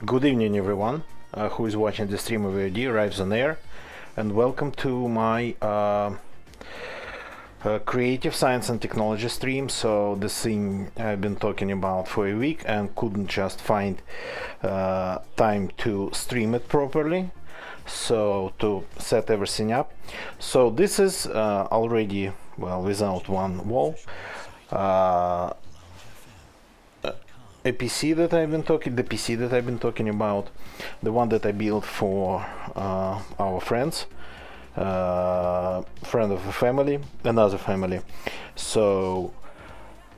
Good evening, everyone who is watching the stream of VOD Rives on Air, and welcome to my creative science and technology stream. So the thing I've been talking about for a week and couldn't just find time to stream it properly, so to set everything up. So this is already, well, without one wall, a PC that I've been talking, the PC that I've been talking about, the one that I built for our friends, friend of a family, another family. So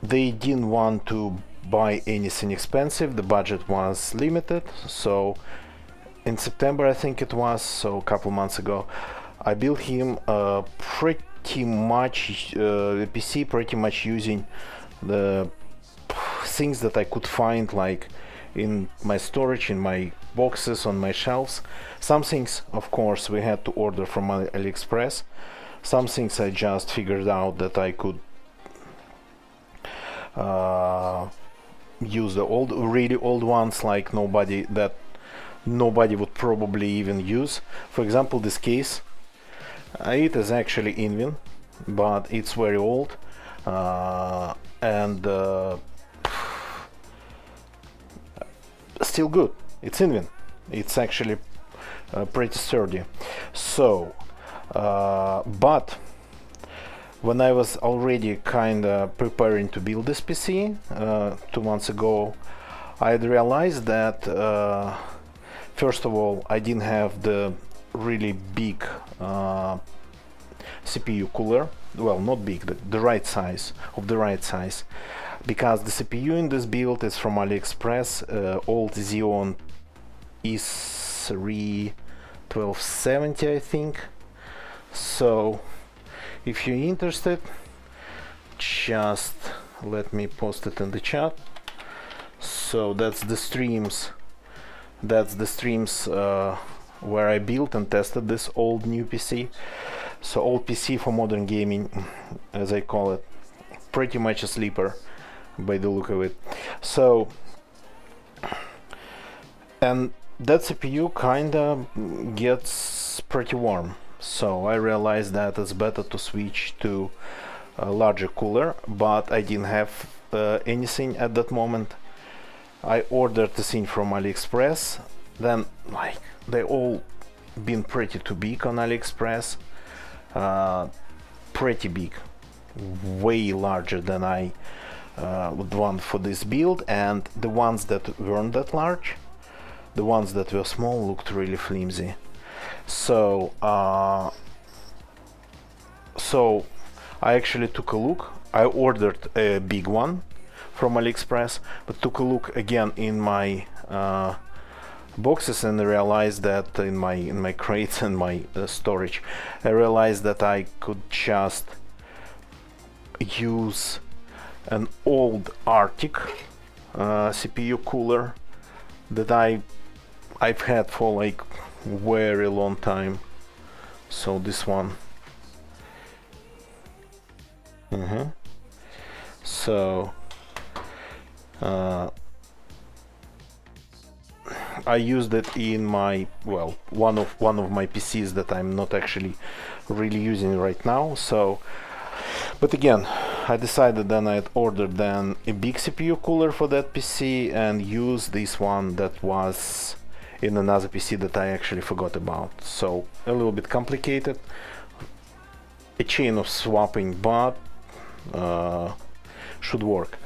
they didn't want to buy anything expensive. The budget was limited. So in September, I think it was, so a couple months ago, I built him pretty much a PC, pretty much using the things that I could find, like in my storage, in my boxes, on my shelves. Some things, of course, we had to order from AliExpress. Some things I just figured out that I could use the old, really old ones, like nobody would probably even use. For example, this case, it is actually Inwin, but it's very old, and still good. It's Inwin. It's actually pretty sturdy. So, but when I was already kind of preparing to build this PC 2 months ago, I had realized that first of all, I didn't have the really big CPU cooler. Well, not big, the right size, because the CPU in this build is from AliExpress, old Xeon E3 1270, I think. So if you're interested, just let me post it in the chat. So that's the streams where I built and tested this old new PC. So old PC for modern gaming, as I call it, pretty much a sleeper by the look of it. So, and that CPU kinda gets pretty warm, so I realized that it's better to switch to a larger cooler, but I didn't have anything at that moment. I ordered the thing from AliExpress, then like they all been pretty too big on AliExpress, pretty big, way larger than I would want for this build, and the ones that weren't that large, the ones that were small, looked really flimsy. So so I actually took a look. I ordered a big one from AliExpress, but took a look again in my boxes and realized that in my crates and my storage, I realized that I could just use an old Arctic CPU cooler that I've had for like very long time. So this one. So I used it in my, well, one of my PCs that I'm not actually really using right now. So, but again, I decided then I'd ordered then a big CPU cooler for that PC and use this one that was in another PC that I actually forgot about. So a little bit complicated, a chain of swapping, but should work.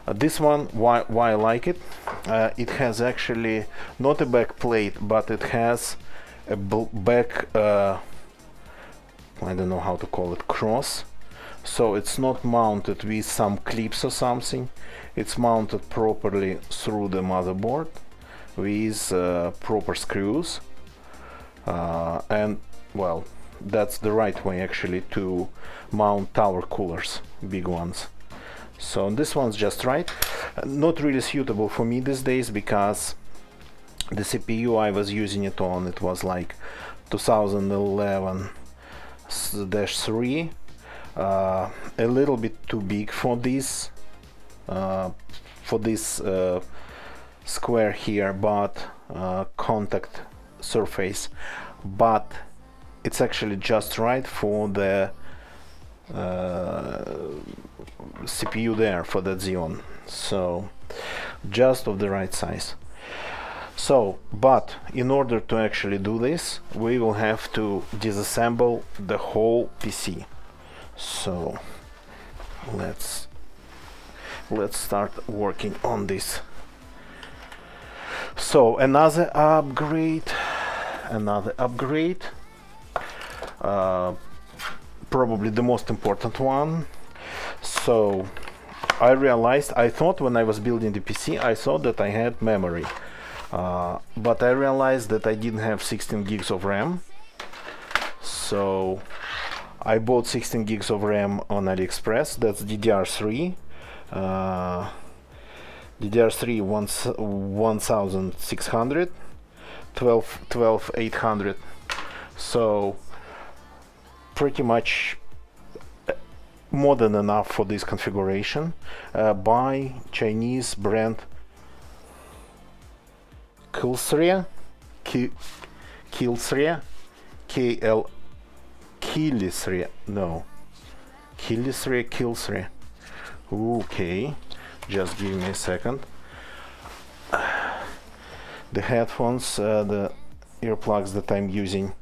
This one, why I like it, it has actually not a back plate, but it has a back, I don't know how to call it, cross. So it's not mounted with some clips or something. It's mounted properly through the motherboard with proper screws, and well, that's the right way actually to mount tower coolers, big ones. So this one's just right. Not really suitable for me these days, because the CPU I was using it on, it was like 2011-3, a little bit too big for this square here, but contact surface, but it's actually just right for the CPU there, for that Xeon, so just of the right size. So, but in order to actually do this, we will have to disassemble the whole PC. So let's start working on this. So another upgrade, probably the most important one. So I realized, I thought when I was building the PC, I thought that I had memory, but I realized that I didn't have 16 gigs of RAM. So I bought 16 gigs of RAM on AliExpress. That's DDR3. DDR3 1600, 12800. So pretty much more than enough for this configuration, by Chinese brand Kilsria, Kilsria, Kilsria. Okay, just give me a second. The headphones, the earplugs that I'm using,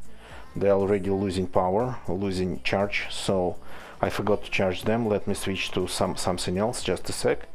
they're already losing power, losing charge, so I forgot to charge them. Let me switch to something else, just a sec.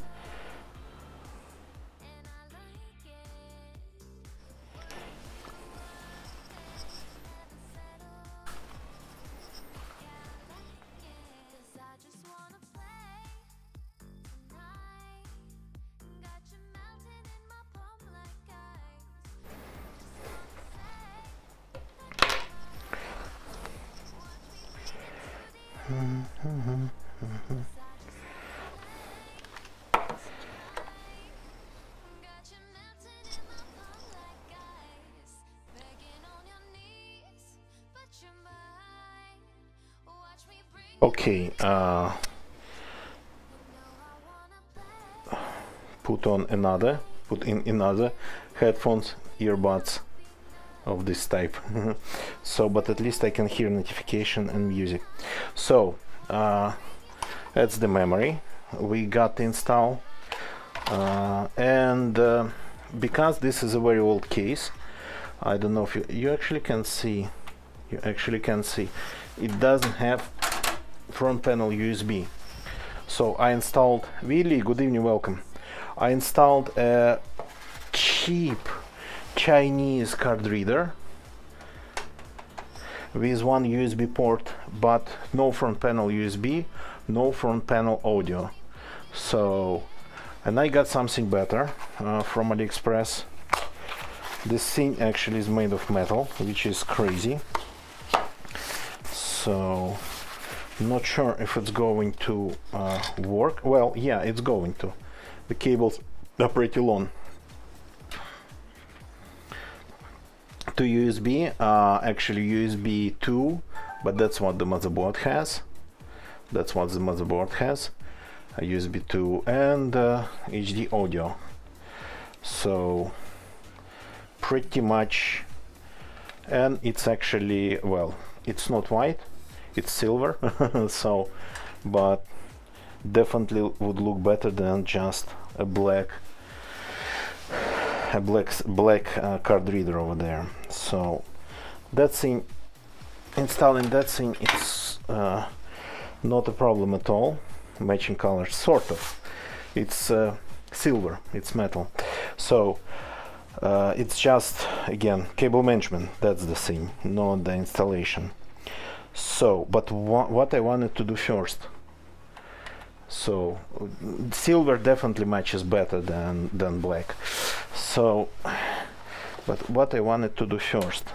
Okay, put in another headphones, earbuds of this type. So, but at least I can hear notification and music. So that's the memory we got to install, and because this is a very old case, I don't know if you actually can see, it doesn't have front panel USB. So I installed, Willy, good evening, welcome. I installed a cheap Chinese card reader with one USB port, but no front panel USB, no front panel audio. So, and I got something better from AliExpress. This thing actually is made of metal, which is crazy. So not sure if it's going to work. Well, yeah, it's going to. The cables are pretty long. To USB, actually USB 2, but that's what the motherboard has. A USB 2 and HD audio. So pretty much, and it's actually, well, it's not white, it's silver. So, but definitely would look better than just a black card reader over there. So that thing, installing that thing, it's not a problem at all. Matching colors, sort of. It's silver, it's metal. So it's just, again, cable management, that's the thing, not the installation. So, but what I wanted to do first, so silver definitely matches better than black. So, but what I wanted to do first,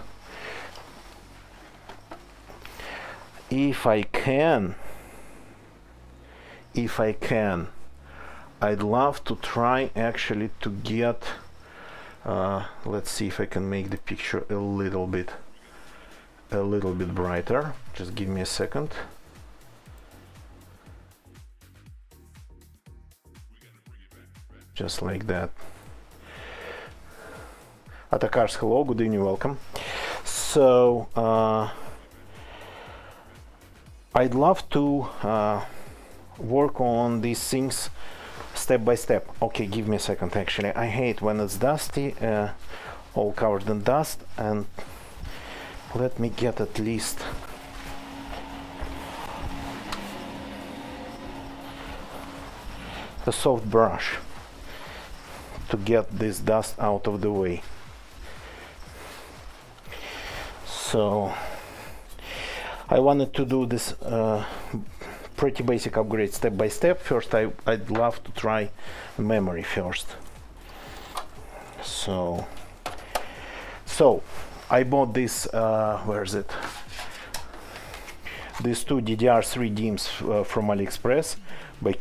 if I can, I'd love to try actually to get, let's see if I can make the picture a little bit brighter. Just give me a second. Just like that. Atakars, hello, good evening, welcome. So I'd love to work on these things step by step. Okay, give me a second. Actually, I hate when it's dusty, all covered in dust, and let me get at least a soft brush to get this dust out of the way. So I wanted to do this pretty basic upgrade step by step. First, I'd love to try memory first. So I bought this, where is it? These two DDR3 DIMMs from AliExpress by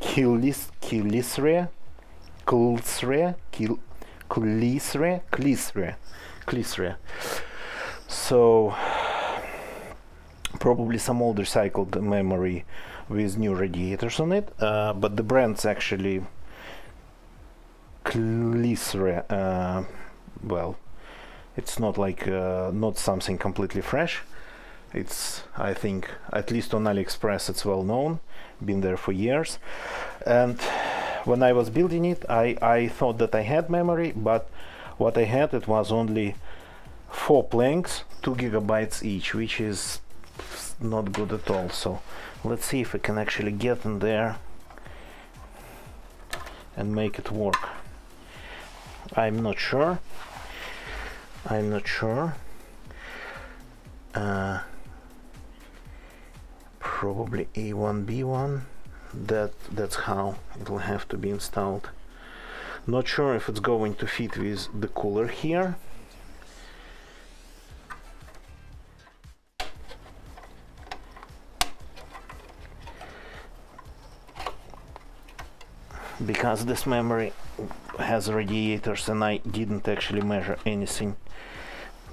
Klisre. So probably some old recycled memory with new radiators on it, but the brand's actually Klisre. Well, it's not like not something completely fresh. It's, I think, at least on AliExpress, it's well known, been there for years. And when I was building it, I thought that I had memory, but what I had, it was only 4 planks, 2 gigabytes each, which is not good at all. So let's see if I can actually get in there and make it work. I'm not sure. Probably A1 B1. That's how it will have to be installed. Not sure if it's going to fit with the cooler here. Because this memory has radiators and I didn't actually measure anything.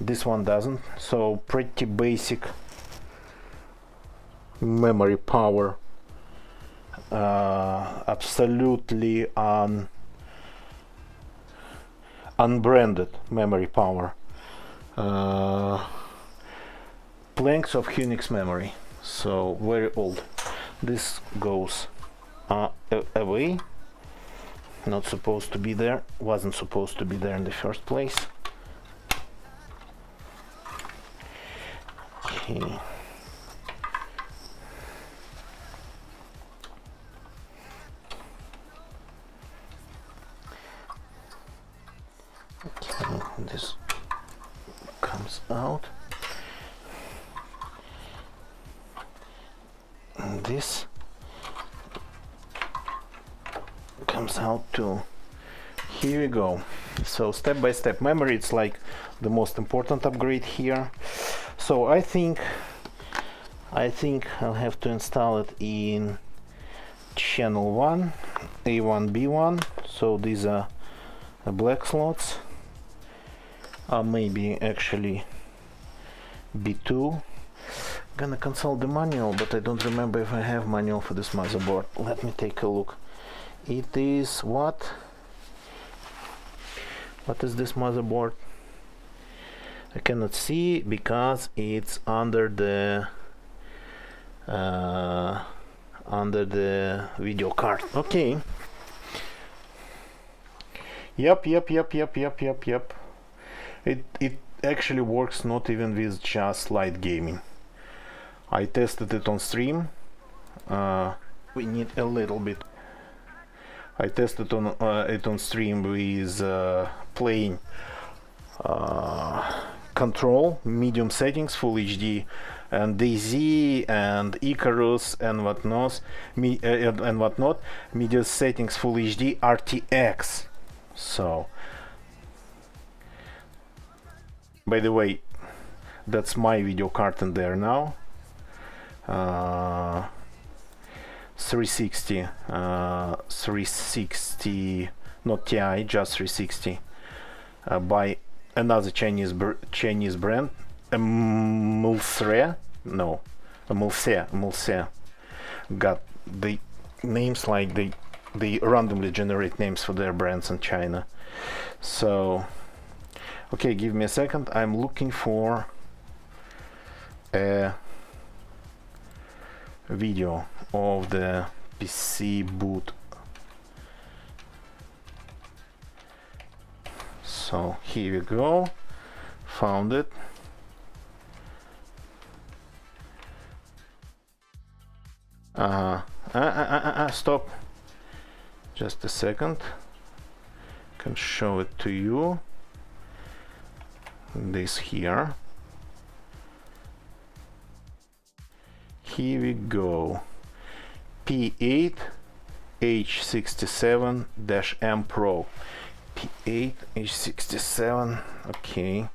This one doesn't, so pretty basic memory power, absolutely unbranded memory power, planks of Hynix memory, so very old. This goes away, not supposed to be there, wasn't supposed to be there in the first place. Okay. Okay, this comes out. And this comes out too. Here we go. So step by step memory, it's like the most important upgrade here. So I think I'll have to install it in channel 1, A1 B1. So these are the black slots, maybe actually B2. Gonna consult the manual, but I don't remember if I have manual for this motherboard. Let me take a look. It is what is this motherboard? I cannot see because it's under the video card. Okay. Yep. It actually works not even with just light gaming. I tested it on stream. We need a little bit. I tested it on stream with playing Control, medium settings, Full HD, and DayZ and Icarus and whatnot. Medium settings, Full HD, RTX. So, by the way, that's my video card in there now. 360, not TI, just 360, by another Chinese brand, Mulse. Got the names like they randomly generate names for their brands in China. So Okay, give me a second. I'm looking for a video of the PC boot. So here we go. Found it. Stop. Just a second. Can show it to you. This here. Here we go. P8H67-M Pro. P8H67. Okay,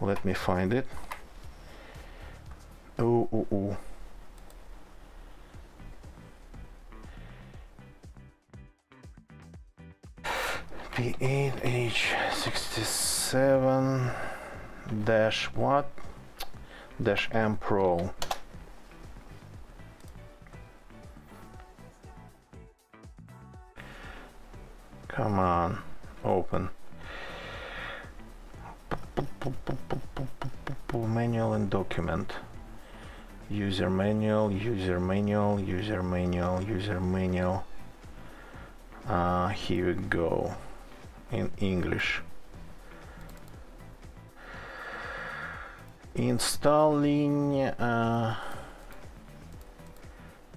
let me find it. Oh. P8H67 dash what? Dash M Pro. Come on, open. Manual and document. User manual, user manual, user manual, user manual. Here we go. In English. Installing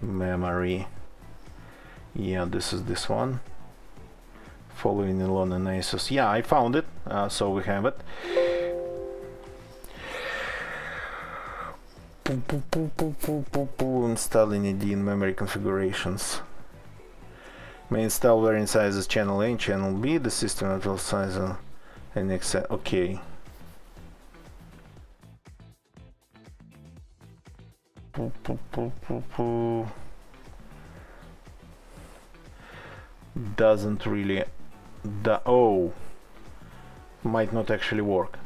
memory. Yeah, this is this one. Following along and ASUS. Yeah, I found it. So we have it. Installing AD in memory configurations. May install varying sizes channel A and channel B. The system will size and accept. Okay. Doesn't really. Oh, might not actually work.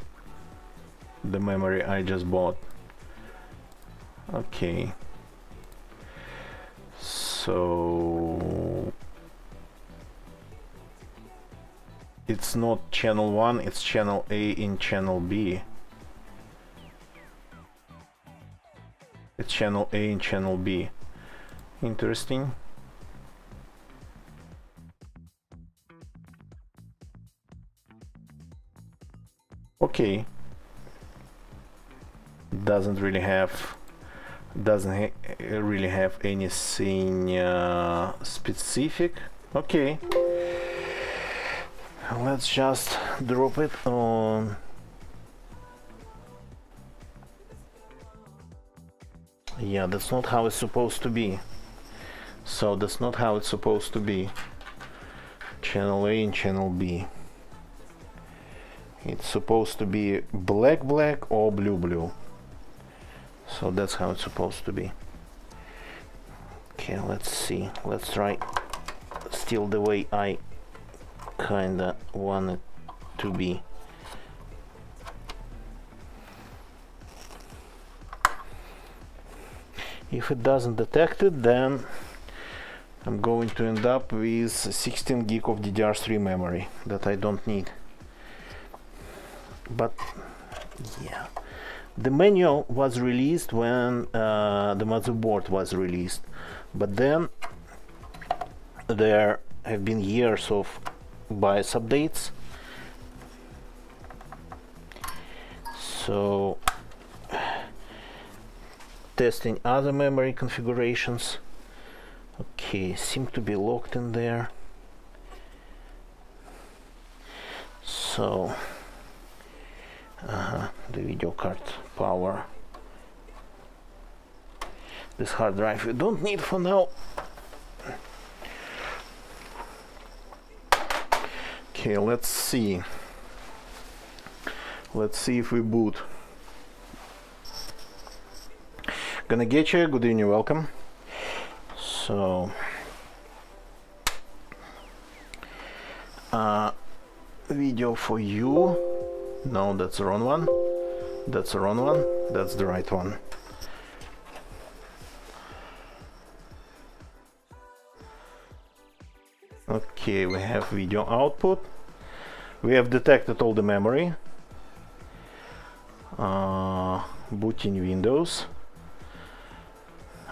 The memory I just bought. Okay. So it's not channel 1, it's channel A in channel B. It's channel A in channel B. Interesting. Okay. Doesn't really have anything specific. Okay. Let's just drop it on. Yeah, that's not how it's supposed to be. So that's not how it's supposed to be. Channel A and channel B. It's supposed to be black or blue. So that's how it's supposed to be. Okay, let's see. Let's try still the way I kinda want it to be. If it doesn't detect it, then I'm going to end up with 16 gig of DDR3 memory that I don't need. But yeah, the manual was released when the motherboard was released, but then there have been years of BIOS updates, so testing other memory configurations. Okay, seem to be locked in there. So the video card power. This hard drive we don't need for now. Okay, let's see. Let's see if we boot. Gonna get you. Good evening, welcome. So video for you. No, that's the wrong one. That's the wrong one. That's the right one. Okay, we have video output. We have detected all the memory. Booting Windows.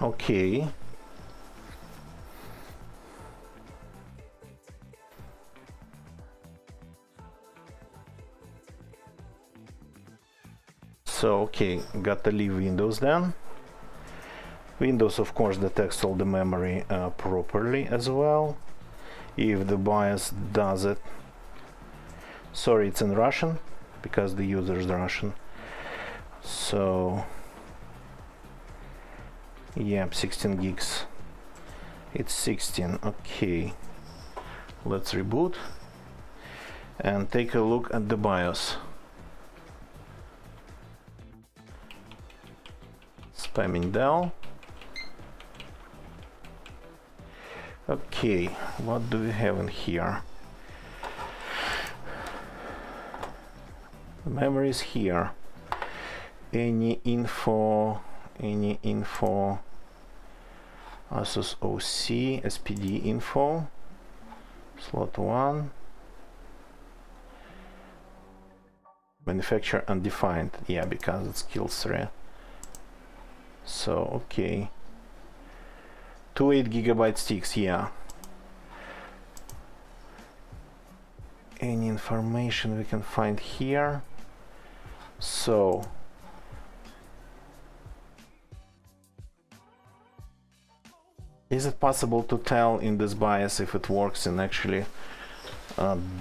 Okay. So, okay, gotta leave Windows then. Windows, of course, detects all the memory properly as well, if the BIOS does it. Sorry, it's in Russian, because the user is Russian. So, yeah, 16 gigs. It's 16, okay. Let's reboot and take a look at the BIOS. Spamming Dell. Okay, what do we have in here? The memory is here. Any info, Asus OC, SPD info, slot 1, manufacturer undefined, yeah, because it's kill 3. So, okay. 2 8GB sticks, yeah. Any information we can find here? So, is it possible to tell in this BIOS if it works in actually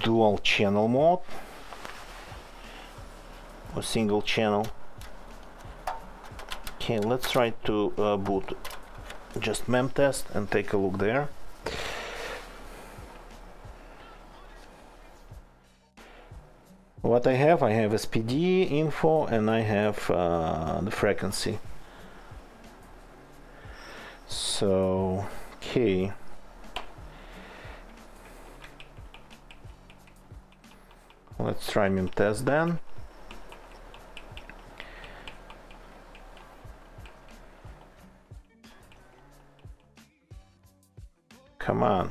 dual channel mode or single channel? Okay, let's try to boot just memtest and take a look there. What I have SPD info and I have the frequency. So, okay. Let's try memtest then. Come on.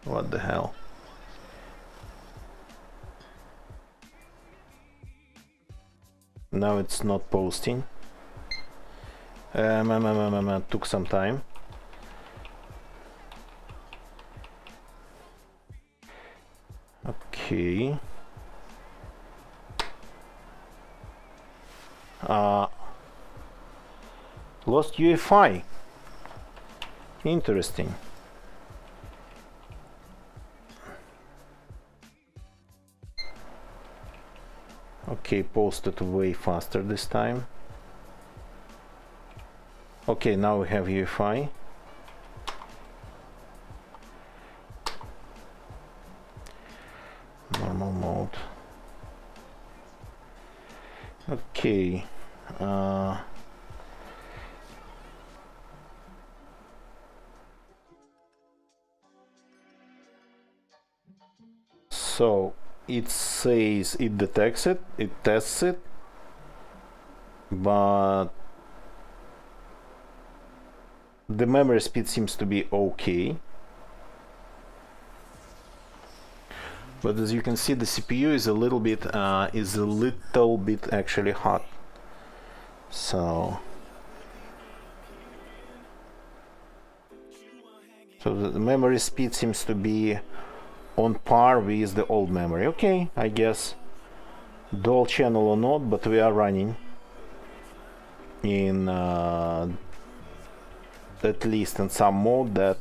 What the hell? Now it's not posting. Took some time. Okay. Lost UEFI. Interesting. Okay, posted way faster this time. Okay, now we have UEFI. Normal mode. Okay. So it says it detects it, it tests it, but the memory speed seems to be okay. But as you can see, the CPU is a little bit actually hot. So the memory speed seems to be on par with the old memory. Okay, I guess dual channel or not, but we are running in at least in some mode that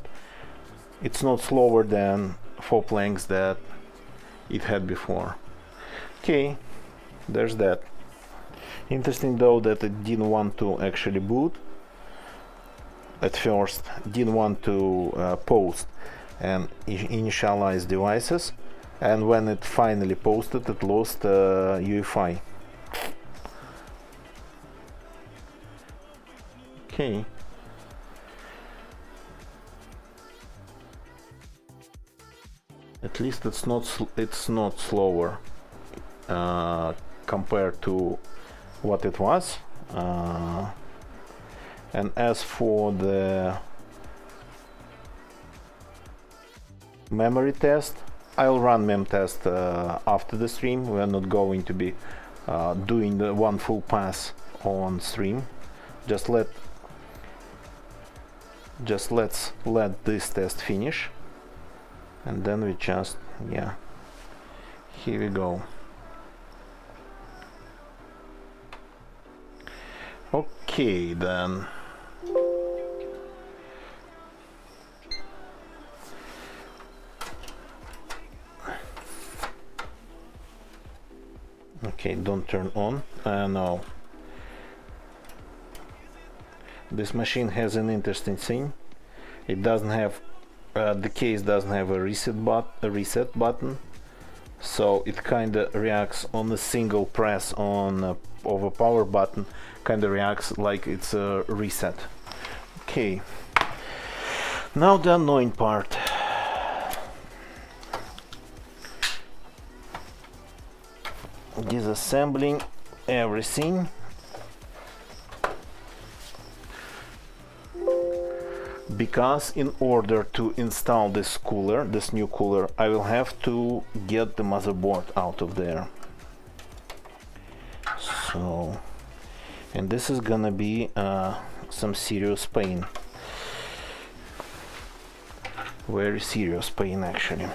it's not slower than 4 planks that it had before. Okay, there's that. Interesting though that it didn't want to actually boot at first, didn't want to post and initialize devices, and when it finally posted, it lost UEFI. Okay. At least it's not slower compared to what it was. And as for the memory test, I'll run memtest after the stream. We're not going to be doing the one full pass on stream. Just let's let this test finish, and then we just, yeah, here we go. Okay, then. Okay, don't turn on. No. This machine has an interesting thing. It doesn't have the case doesn't have a reset button, so it kind of reacts on a single press on of a power button. Kind of reacts like it's a reset. Okay. Now the annoying part. Disassembling everything. Because in order to install this cooler, this new cooler, I will have to get the motherboard out of there. So, and this is gonna be some serious pain. Very serious pain, actually.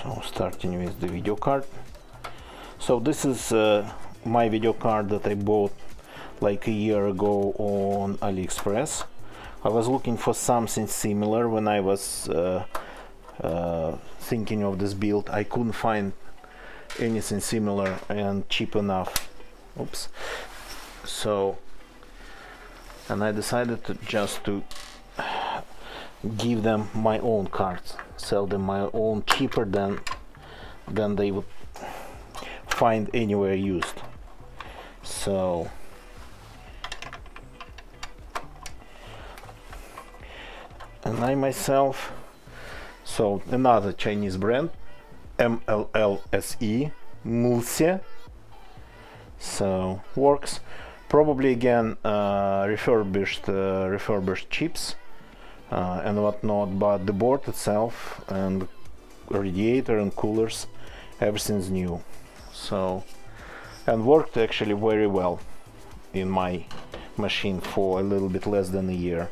So starting with the video card. So this is my video card that I bought like a year ago on AliExpress. I was looking for something similar when I was thinking of this build. I couldn't find anything similar and cheap enough. Oops. So, and I decided to just to give them my own cards, sell them my own cheaper than they would find anywhere used. So and I myself, so another Chinese brand, MLLSE, Mulse, so works. Probably again refurbished chips and whatnot, but the board itself and radiator and coolers, everything's new. So, and worked actually very well in my machine for a little bit less than a year.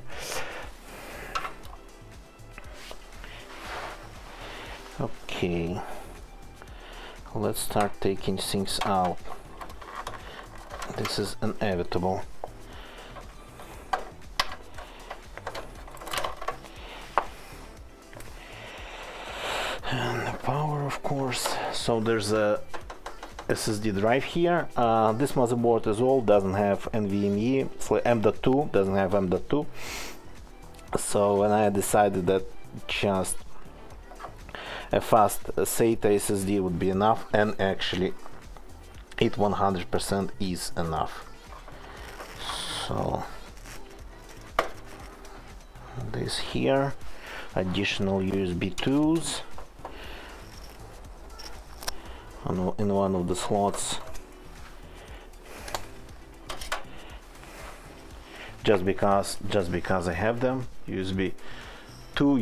Okay, let's start taking things out. This is inevitable. And the power, of course. So there's a SSD drive here. This motherboard is old, doesn't have NVMe, M.2, doesn't have M.2. So when I decided that just a fast SATA SSD would be enough, and actually it 100% is enough. So this here, additional USB 2s in one of the slots, just because I have them. USB 2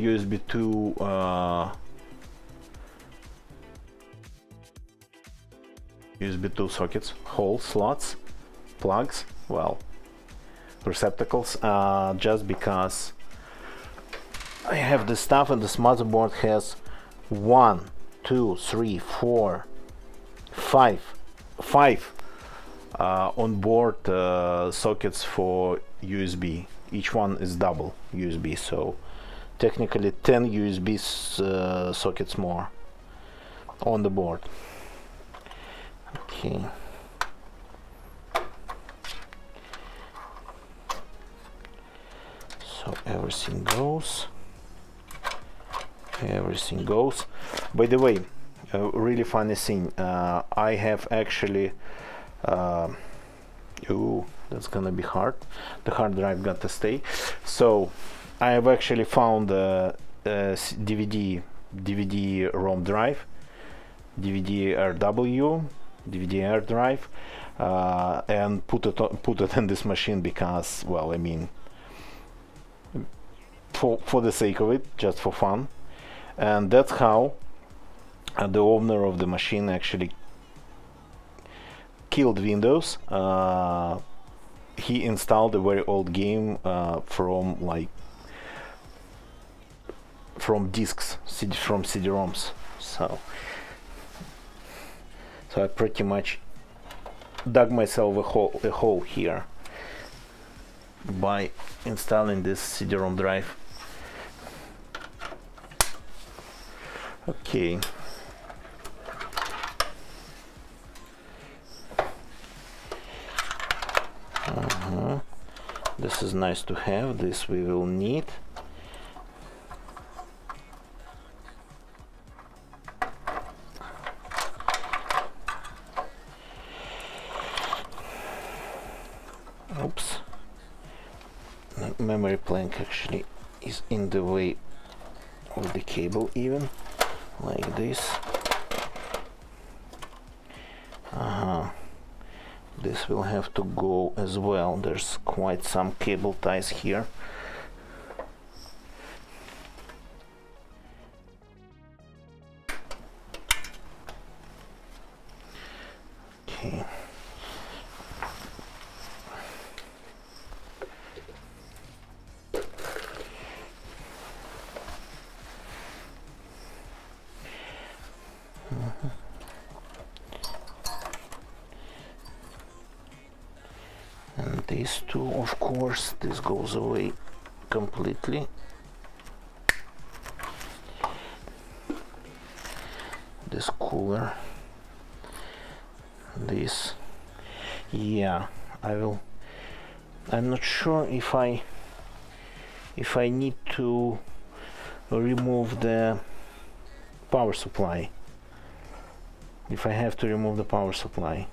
sockets, hole slots, plugs, well, receptacles, just because I have this stuff, and this motherboard has 1, 2, 3, 4, 5 on-board sockets for USB. Each one is double USB, so technically 10 USB sockets more on the board. Okay. So everything goes. By the way, a really funny thing, I have actually that's gonna be hard. The hard drive got to stay. So I have actually found a DVD ROM drive, DVD-R drive, and put it in this machine because, well, I mean, for the sake of it, just for fun. And that's how the owner of the machine actually killed Windows. He installed a very old game from discs, from CD-ROMs. So I pretty much dug myself a hole here by installing this CD-ROM drive. Okay. This is nice to have. This we will need. Oops. The memory plank actually is in the way of the cable, even like this. This will have to go as well. There's quite some cable ties here. Okay. And these two, of course, this goes away completely. This cooler, this, yeah, I'm not sure if I need to remove the power supply, if I have to remove the power supply.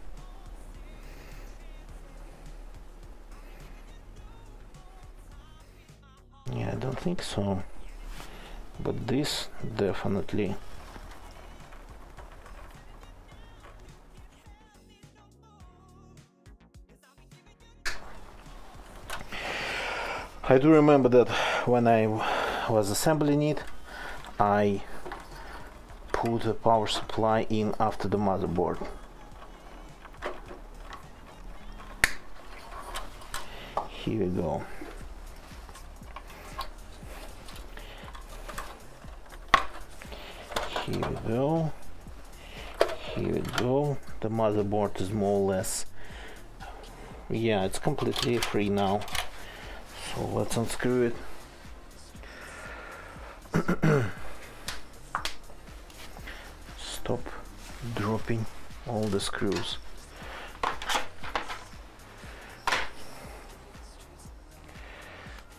Yeah, I don't think so, but this definitely. I do remember that when I was assembling it, I put the power supply in after the motherboard. Here we go. Here we go. Here we go. The motherboard is more or less, yeah, it's completely free now. So let's unscrew it. Stop dropping all the screws.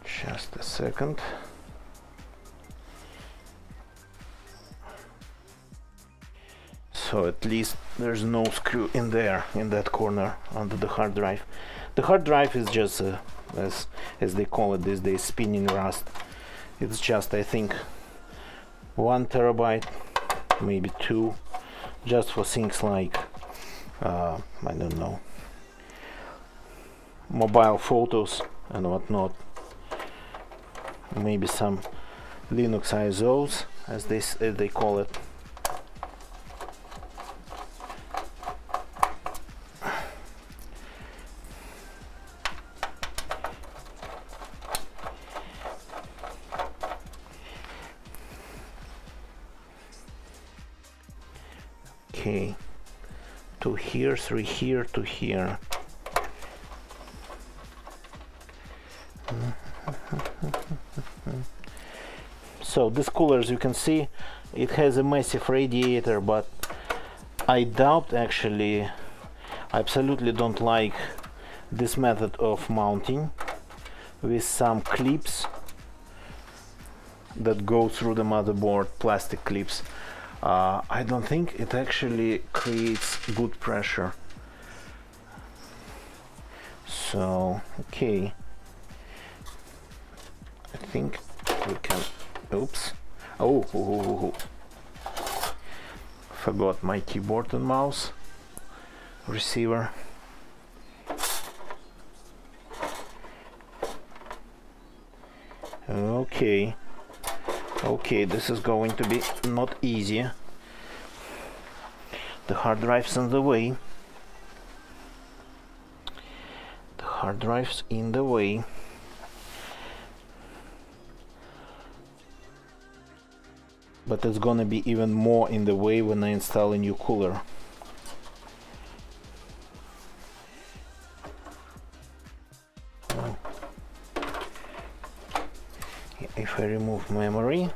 Just a second. So at least there's no screw in there, in that corner under the hard drive. The hard drive is just as they call it these days, spinning rust. It's just, I think, 1 terabyte, maybe 2, just for things like I don't know, mobile photos and whatnot. Maybe some Linux ISOs, as they call it. Okay, 2 here, 3 here, 2 here. So this cooler, as you can see, it has a massive radiator, but I doubt, actually, I absolutely don't like this method of mounting with some clips that go through the motherboard, plastic clips. I don't think it actually creates good pressure. So, okay, I think we can, oops, oh, forgot my keyboard and mouse receiver. Okay. Okay, this is going to be not easy. The hard drive's in the way. The hard drive's in the way. But it's gonna be even more in the way when I install a new cooler. If I remove memory,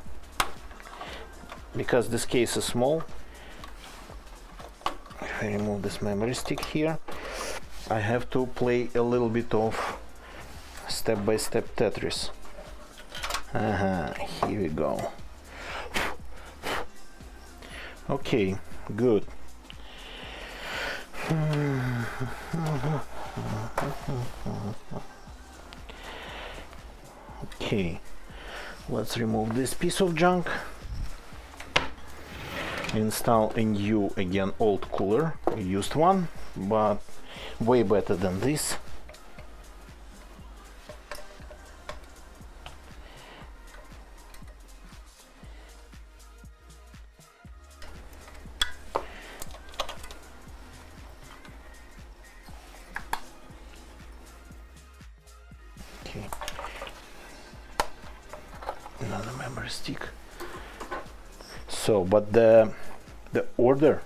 because this case is small, if I remove this memory stick here, I have to play a little bit of step-by-step Tetris. Here we go. Okay, good. Okay, let's remove this piece of junk. Install a new, again, old cooler, a used one, but way better than this. Okay, another memory stick. So, but the order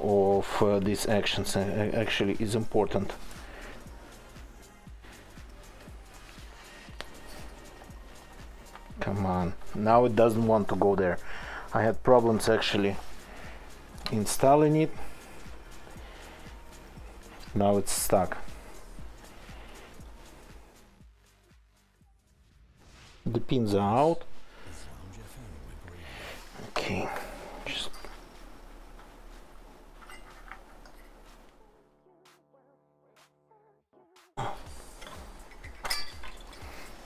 of these actions actually is important. Come on, now it doesn't want to go there. I had problems actually installing it. Now it's stuck. The pins are out. Okay, just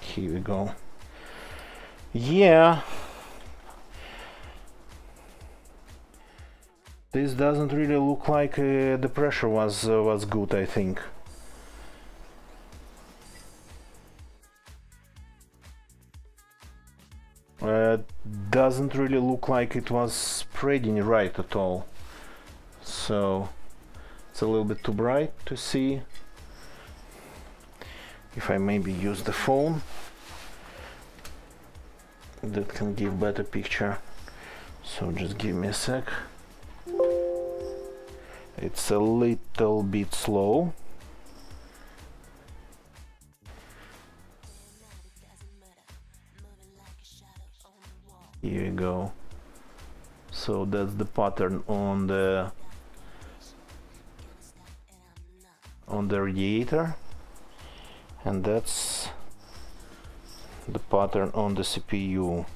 here we go. Yeah, this doesn't really look like the pressure was good, I think. Doesn't really look like it was spreading right at all. So it's a little bit too bright to see. If I maybe use the phone, that can give better picture. So just give me a sec. It's a little bit slow. Here we go. So that's the pattern on the radiator, and that's the pattern on the CPU.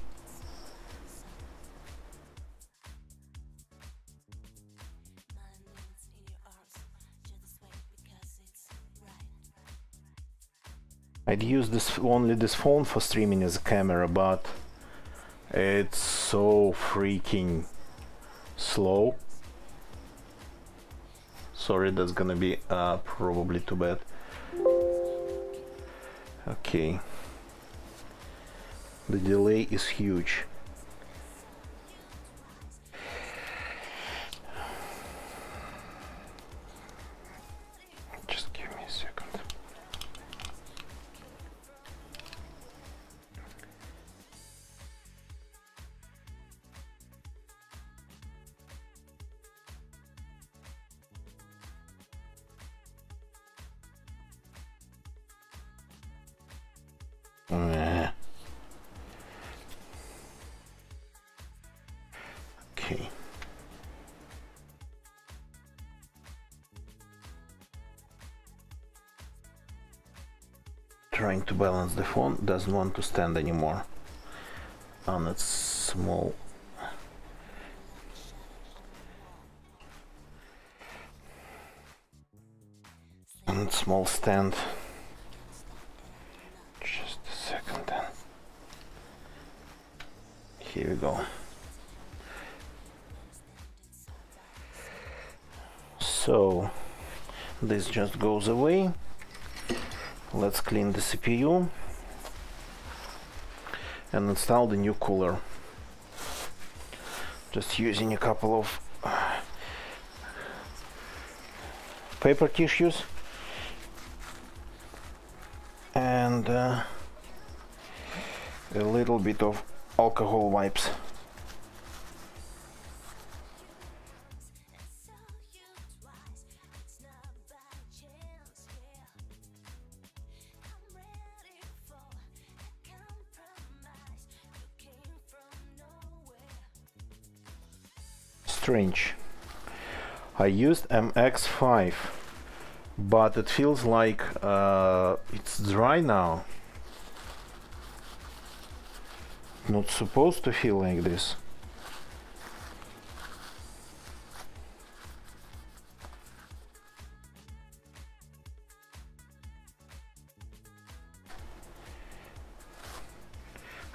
I'd use only this phone for streaming as a camera, but it's so freaking slow. Sorry, that's gonna be probably too bad. Okay. The delay is huge. Just give me a second. Okay. Trying to balance the phone, doesn't want to stand anymore on its small stand. Just a second then. Here we go. So this just goes away. Let's clean the CPU and install the new cooler. Just using a couple of paper tissues and a little bit of alcohol wipes. Strange. I used MX5, but it feels like it's dry now. Not supposed to feel like this.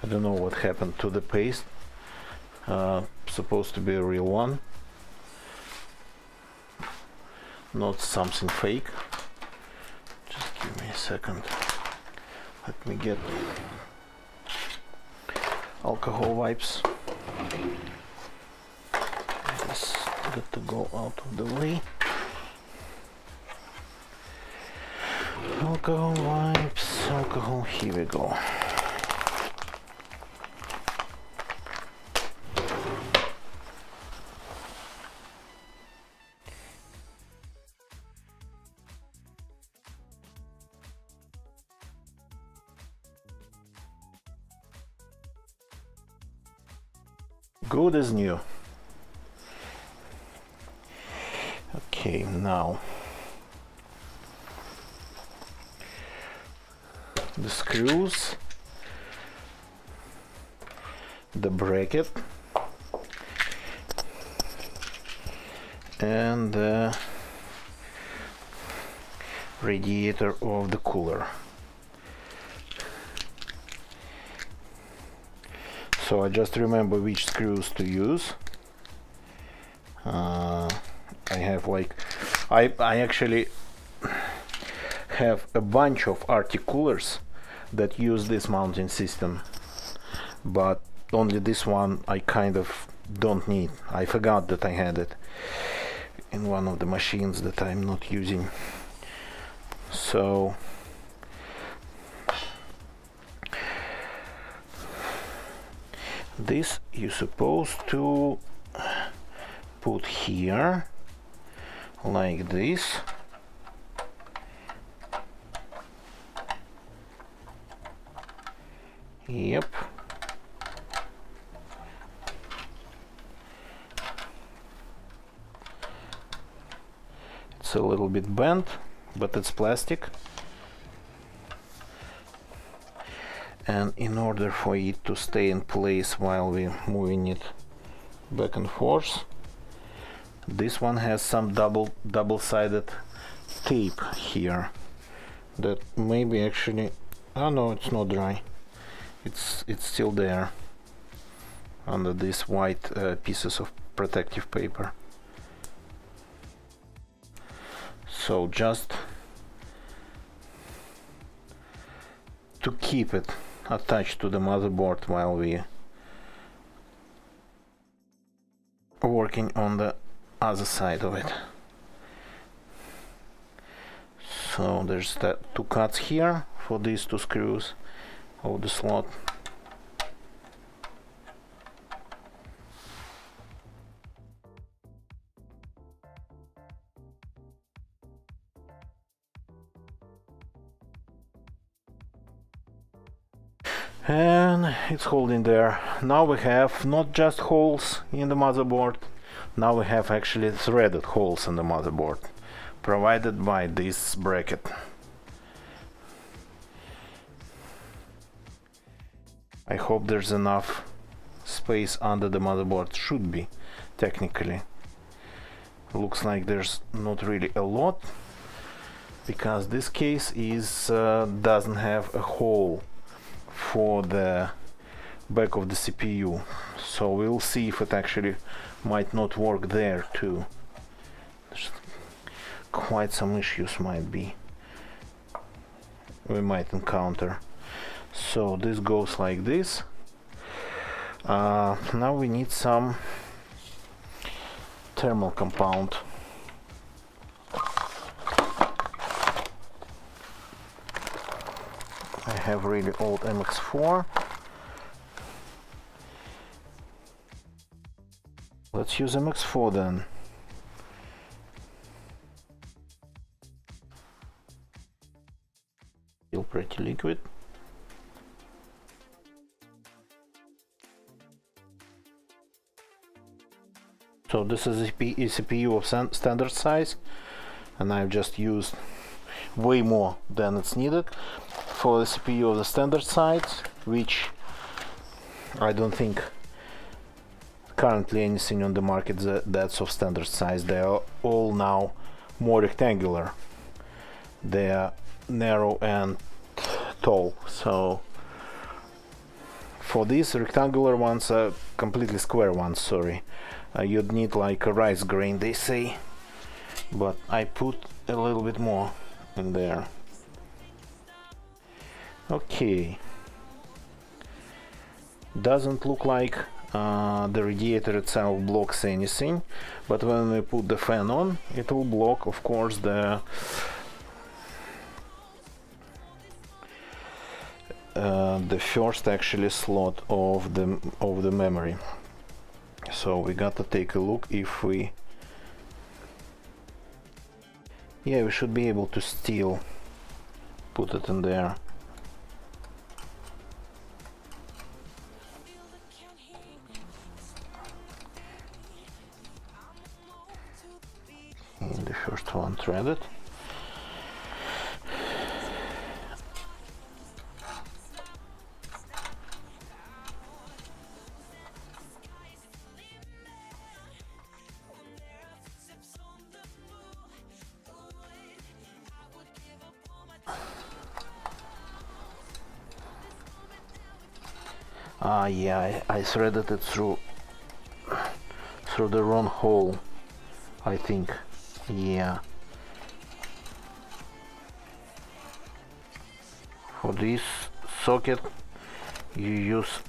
I don't know what happened to the paste. Supposed to be a real one, not something fake. Just give me a second. Let me get alcohol wipes. This got to go out of the way. Alcohol wipes, alcohol, here we go. Good as new. Okay, now the screws, the bracket, and the radiator of the cooler. So I just remember which screws to use. I have like, I actually have a bunch of Arctic coolers that use this mounting system, but only this one I kind of don't need. I forgot that I had it in one of the machines that I'm not using. So this you're supposed to put here like this. Yep. It's a little bit bent, but it's plastic. And in order for it to stay in place while we're moving it back and forth, this one has some double-sided tape here that maybe actually, oh no, it's not dry. It's still there under these white pieces of protective paper. So just to keep it attached to the motherboard while we are working on the other side of it. So there's that two cuts here for these two screws of the slot. And it's holding there. Now we have not just holes in the motherboard, now we have actually threaded holes in the motherboard provided by this bracket. I hope there's enough space under the motherboard. Should be, technically. Looks like there's not really a lot, because this case is doesn't have a hole for the back of the CPU, so we'll see if it actually might not work there too. There's quite some issues might be encounter. So this goes like this. Now we need some thermal compound. I have really old MX4. Let's use MX4 then. Still pretty liquid. So this is a CPU of standard size, and I've just used way more than it's needed for the CPU of the standard size, which I don't think currently anything on the market that's of standard size. They are all now more rectangular. They are narrow and tall. So for these rectangular ones, completely square ones, sorry, you'd need like a rice grain, they say, but I put a little bit more in there. Okay, doesn't look like the radiator itself blocks anything, but when we put the fan on, it will block, of course, the first actually slot of the memory. So we got to take a look if we, yeah, we should be able to still put it in there. And the first one threaded. Yeah, I threaded it through the wrong hole, I think. Yeah. For this socket, you use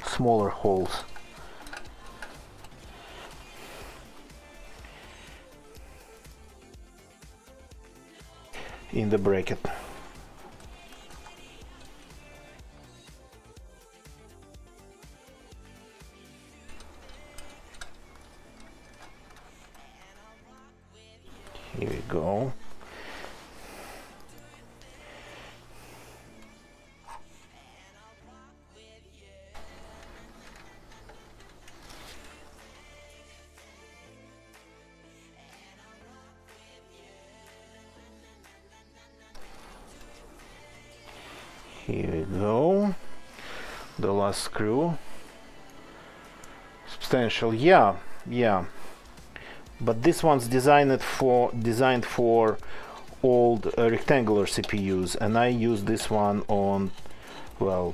smaller holes. In the bracket. Here we go. Here we go. The last screw. Substantial, yeah. But this one's designed for old rectangular CPUs, and I use this one on, well,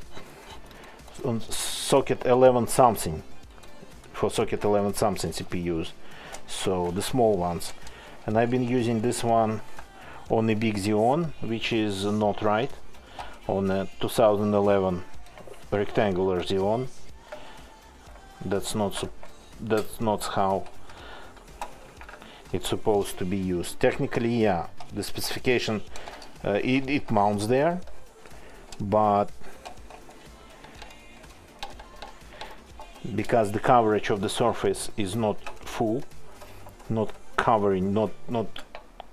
on socket 11 something, for socket 11 something CPUs, so the small ones. And I've been using this one on a big Xeon, which is not right, on a 2011 rectangular Xeon. That's not how it's supposed to be used. Technically, yeah, the specification, it mounts there, but because the coverage of the surface is not full, not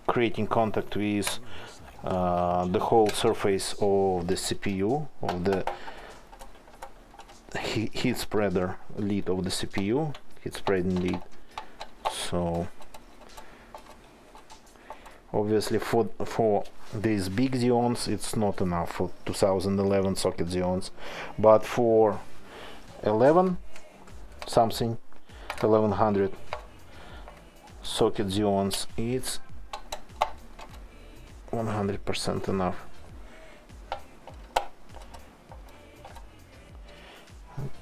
creating contact with the whole surface of the CPU, of the heat spreader lid of the CPU, heat spreading lid. So obviously for these big Xeons it's not enough, for 2011 socket Xeons, but for 11 something, 1100 socket Xeons, it's 100% enough.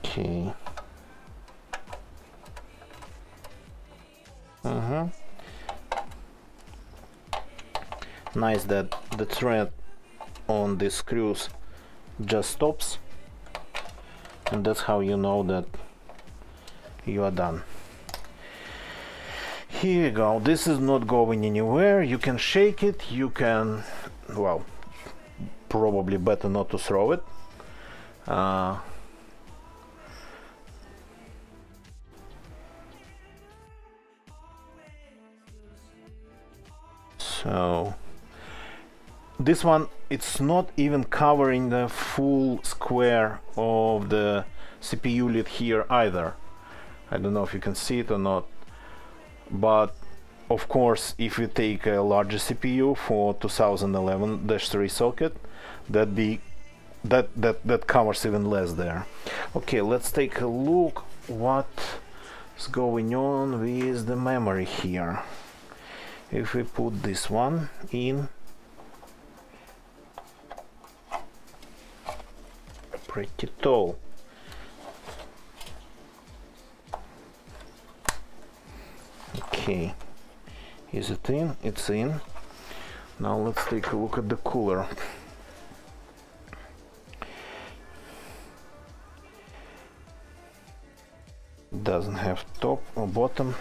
Okay. Nice that the thread on the screws just stops, and that's how you know that you are done. Here you go. This is not going anywhere. You can shake it, you can, well, probably better not to throw it. So this one, it's not even covering the full square of the CPU lid here either. I don't know if you can see it or not, but of course if you take a larger CPU for 2011-3 socket, that covers even less there. Okay, let's take a look what's going on with the memory here. If we put this one in, pretty tall. Okay, is it in? It's in. Now let's take a look at the cooler. Doesn't have top or bottom.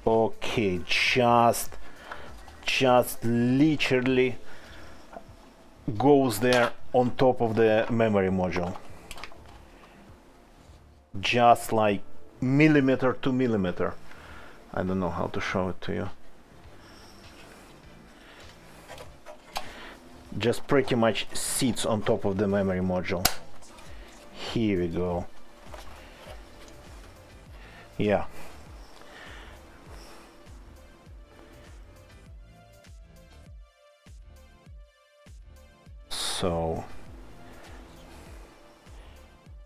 Okay, just literally goes there on top of the memory module. Just like millimeter to millimeter. I don't know how to show it to you. Just pretty much sits on top of the memory module. Here we go. Yeah. So,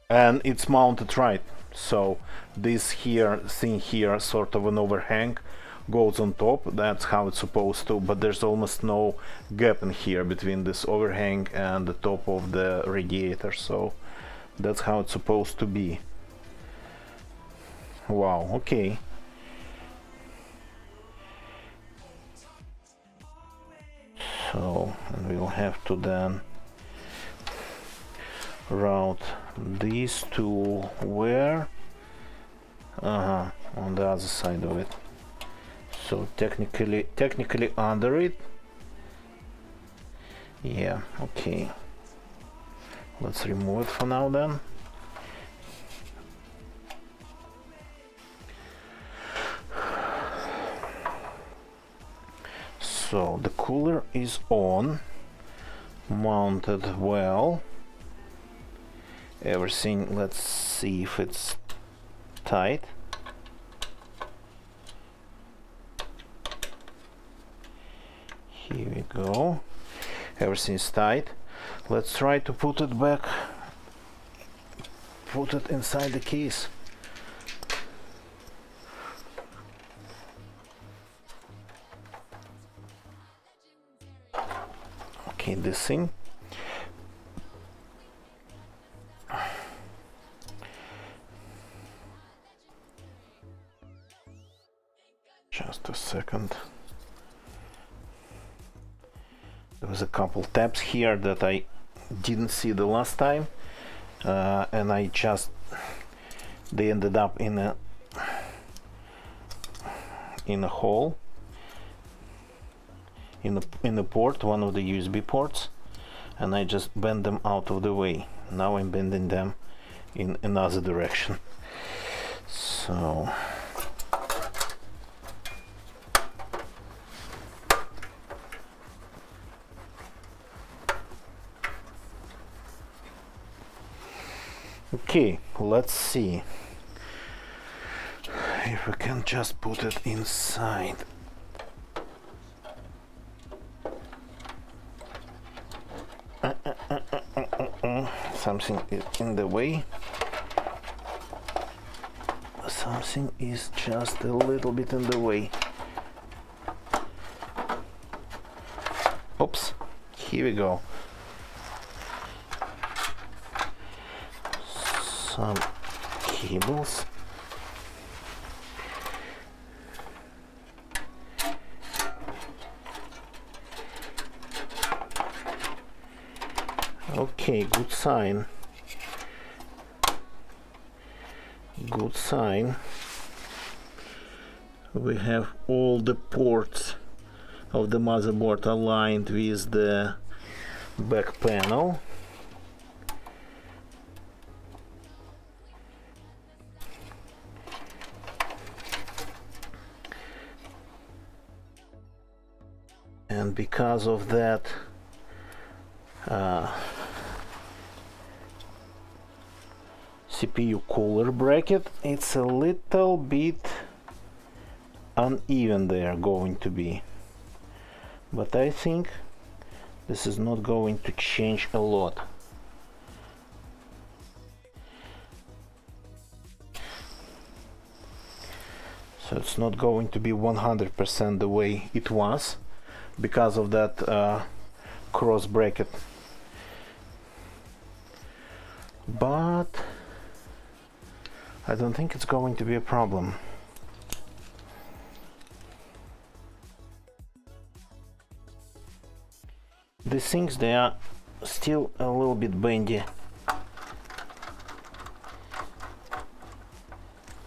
and it's mounted right, so this here thing here, sort of an overhang, goes on top. That's how it's supposed to, but there's almost no gap in here between this overhang and the top of the radiator, so that's how it's supposed to be. Wow, okay. So, and we'll have to then route these two where? On the other side of it. So technically under it. Yeah, okay. Let's remove it for now then. So the cooler is on, mounted well. Everything, let's see if it's tight. Here we go. Everything's tight. Let's try to put it back, put it inside the case. Okay, this thing. Just a second. There was a couple tabs here that I didn't see the last time, and they ended up in a hole in the port, one of the USB ports, and I just bent them out of the way. Now I'm bending them in another direction. So okay, let's see if we can just put it inside. Something is in the way. Something is just a little bit in the way. Oops, here we go. Some cables. Okay, good sign. Good sign. We have all the ports of the motherboard aligned with the back panel. And because of that, CPU cooler bracket, it's a little bit uneven there going to be, but I think this is not going to change a lot. So it's not going to be 100% the way it was because of that cross bracket, but I don't think it's going to be a problem. These things, they are still a little bit bendy.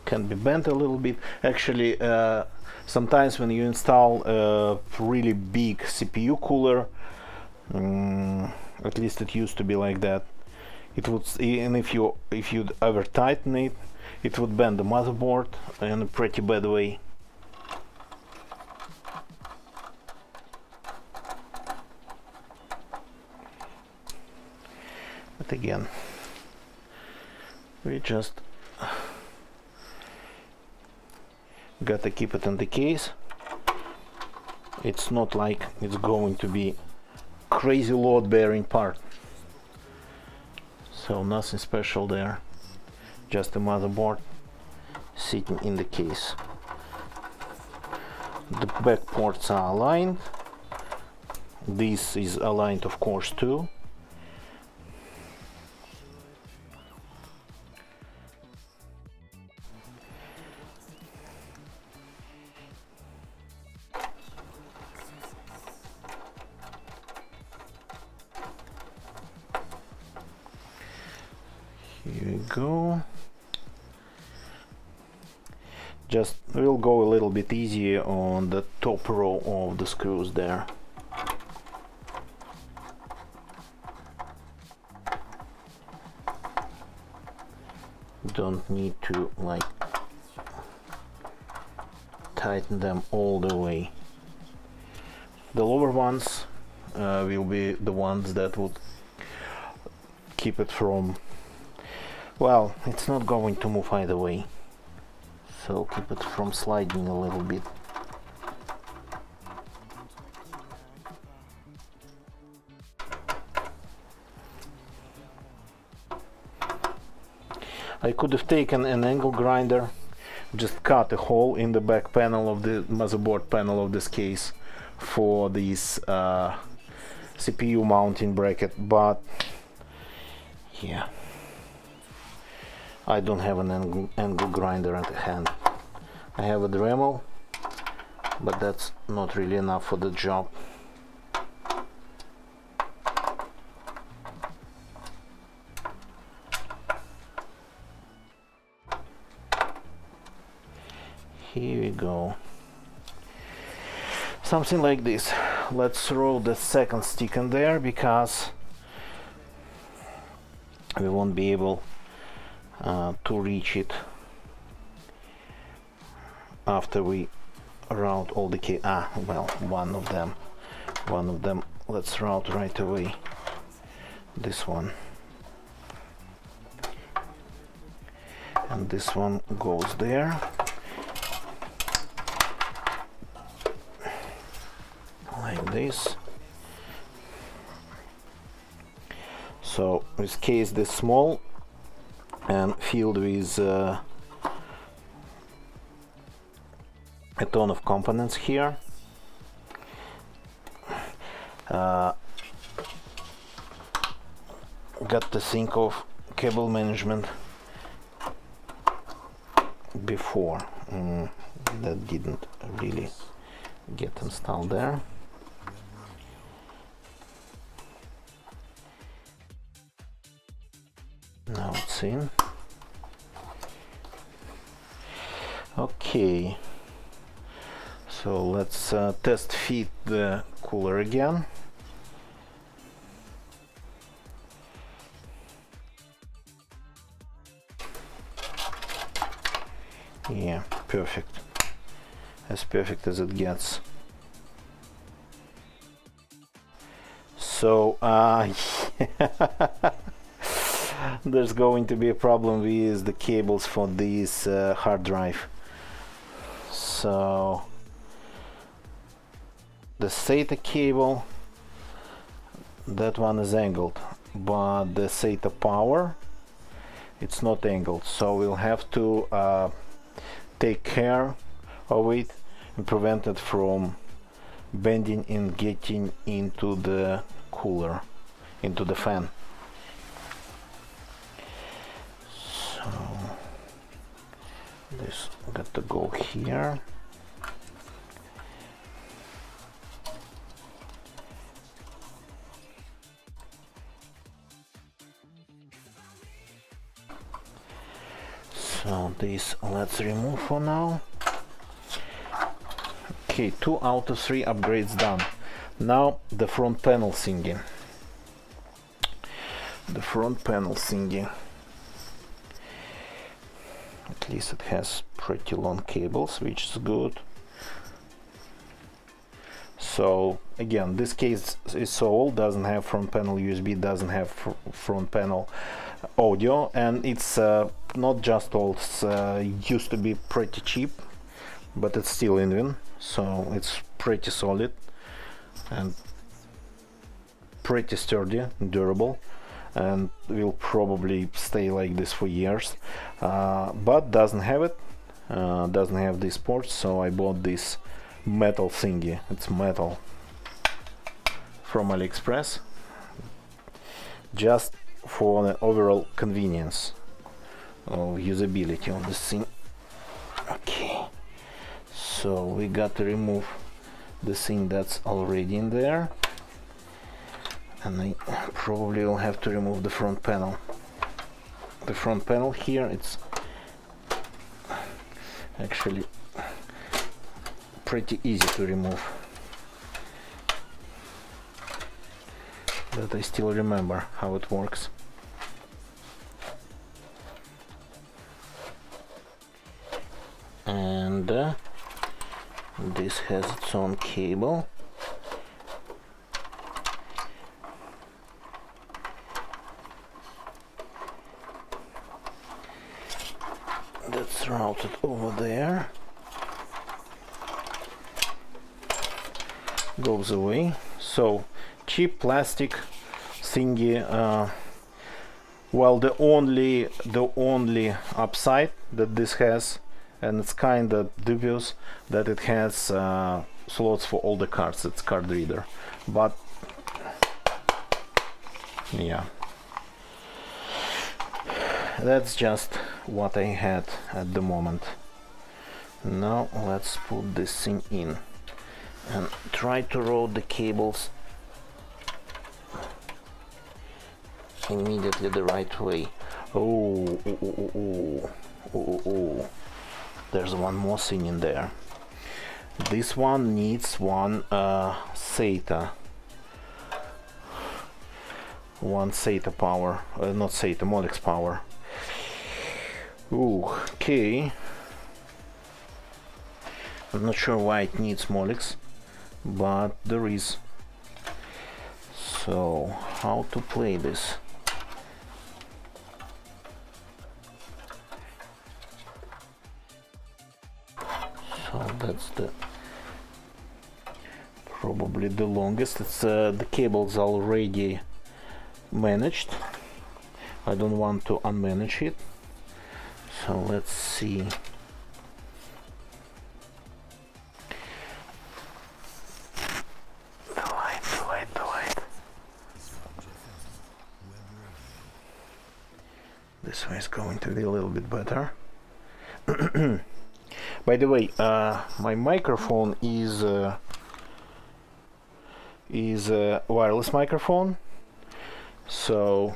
Can be bent a little bit. Actually, sometimes when you install a really big CPU cooler, at least it used to be like that, it would, and if you'd ever tighten it, it would bend the motherboard in a pretty bad way. But again, we just gotta keep it in the case. It's not like it's going to be crazy load bearing part, so nothing special there, just a motherboard sitting in the case. The back ports are aligned. This is aligned, of course, too. Here we go. Just we'll go a little bit easier on the top row of the screws there. Don't need to like tighten them all the way. The lower ones will be the ones that would keep it from, well, it's not going to move either way, so keep it from sliding a little bit. I could have taken an angle grinder, just cut a hole in the back panel of the motherboard panel of this case for this CPU mounting bracket, but yeah, I don't have an angle grinder at hand. I have a Dremel, but that's not really enough for the job. Here we go. Something like this. Let's throw the second stick in there because we won't be able to reach it after we route all the well, one of them let's route right away. This one, and this one goes there. Like this. So this case this small and filled with a ton of components here. Got to think of cable management before. That didn't really get installed there. in. Okay, so let's test fit the cooler again. Yeah, perfect. As perfect as it gets. So there's going to be a problem with the cables for this hard drive. So the SATA cable, that one is angled, but the SATA power, it's not angled, so we'll have to take care of it and prevent it from bending and getting into the cooler, into the fan. So this got to go here. So this let's remove for now. Okay, 2 out of 3 upgrades done. Now the front panel thingy. The front panel thingy. At least it has pretty long cables, which is good. So again, this case is so old, doesn't have front panel USB, doesn't have front panel audio, and it's not just old, it's used to be pretty cheap, but it's still Inwin, so it's pretty solid and pretty sturdy, durable, and will probably stay like this for years, but doesn't have it, doesn't have these ports, so I bought this metal thingy. It's metal from AliExpress, just for the overall convenience of usability of this thing. Okay, so we got to remove the thing that's already in there, and I probably will have to remove the front panel. The front panel here, it's actually pretty easy to remove, but I still remember how it works. And this has its own cable. That's routed over there. Goes away. So cheap plastic thingy. Well, the only upside that this has, and it's kind of dubious, that it has slots for all the cards. It's card reader, but yeah, that's just what I had at the moment. Now let's put this thing in and try to route the cables immediately the right way. Oh, there's one more thing in there. This one needs one SATA. One SATA power, not SATA, Molex power. Ooh, okay. I'm not sure why it needs Molex, but there is. So, how to play this? So that's the probably the longest. It's the cable's already managed. I don't want to unmanage it. So let's see. The light. This way is going to be a little bit better. By the way, my microphone is a wireless microphone, so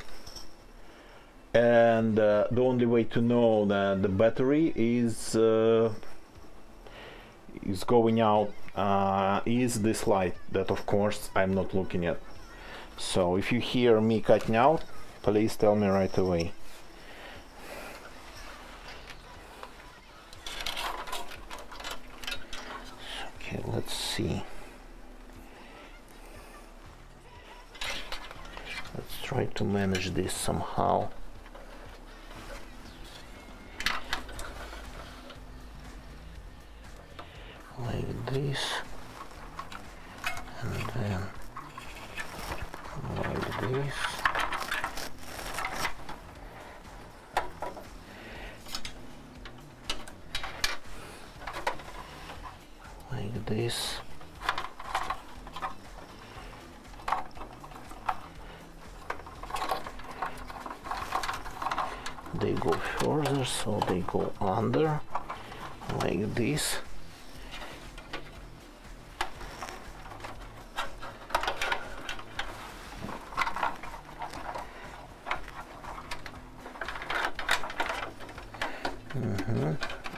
and the only way to know that the battery is going out is this light that of course I'm not looking at. So if you hear me cutting out, please tell me right away. Okay, let's see. Let's try to manage this somehow. Like this, and then like this. Like this. They go further, so they go under, like this.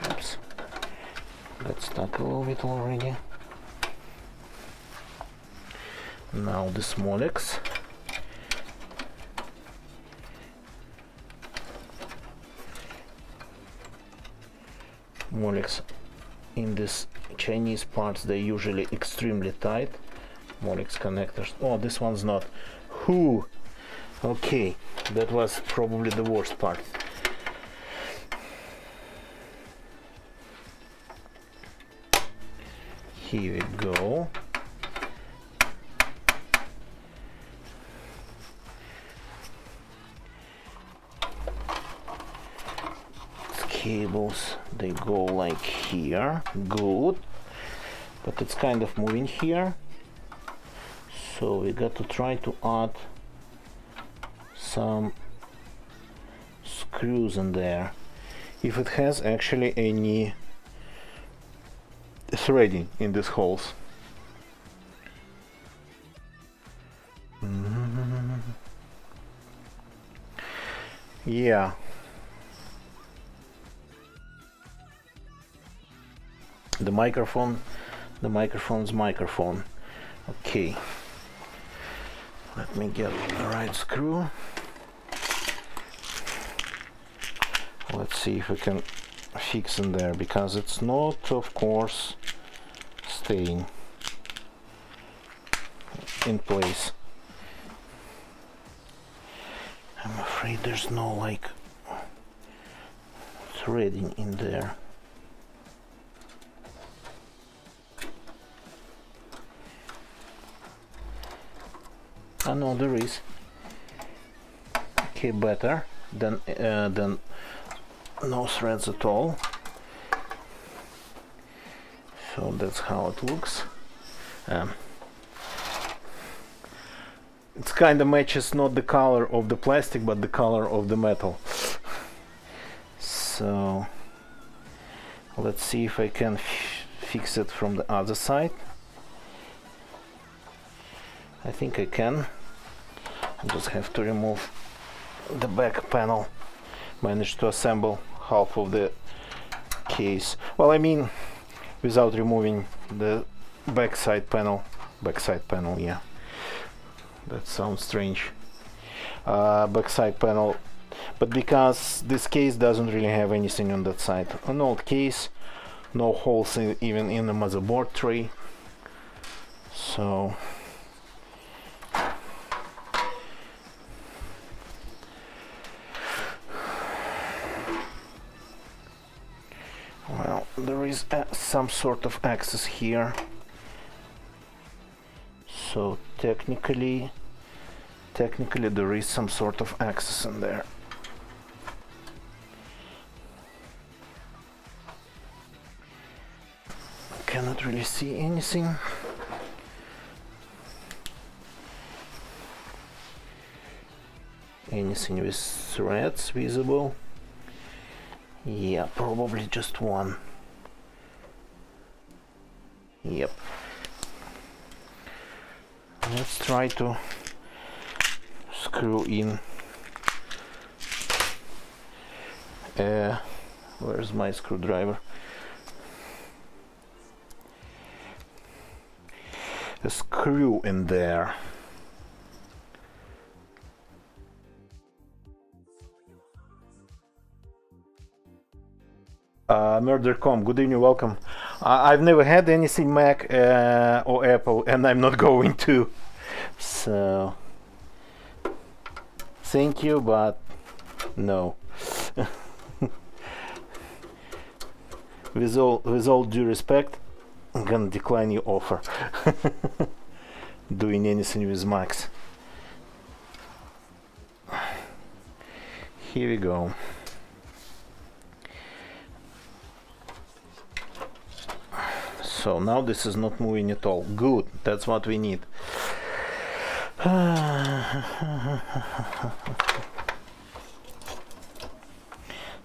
Oops, got stuck a little bit already. Now the Molex. Molex in this Chinese parts, they're usually extremely tight. Molex connectors. Oh, this one's not. Whew. Okay, that was probably the worst part. Here we go. Cables, they go like here. Good, but it's kind of moving here, so we got to try to add some screws in there, if it has actually any threading in these holes. Yeah. The microphone's microphone. Okay, let me get the right screw. Let's see if we can fix in there, because it's not, of course, staying in place. I'm afraid there's no like threading in there. I know there is. Okay, better than no threads at all. So that's how it looks. It's kind of matches not the color of the plastic, but the color of the metal. So let's see if I can fix it from the other side. I think I can. I just have to remove the back panel. Managed to assemble half of the case. Well, I mean, without removing the backside panel. Backside panel, yeah. That sounds strange. Backside panel. But because this case doesn't really have anything on that side. An old case, no holes even in the motherboard tray. So well, there is some sort of access here, so technically there is some sort of access in there. Cannot really see anything. Anything with threads visible? Yeah, probably just one. Yep. Let's try to screw in Where's my screwdriver? A screw in there. Murder.com, good evening, welcome. I've never had anything Mac or Apple, and I'm not going to. So, thank you, but no. With all due respect, I'm gonna decline your offer. Doing anything with Macs. Here we go. So now this is not moving at all. Good, that's what we need.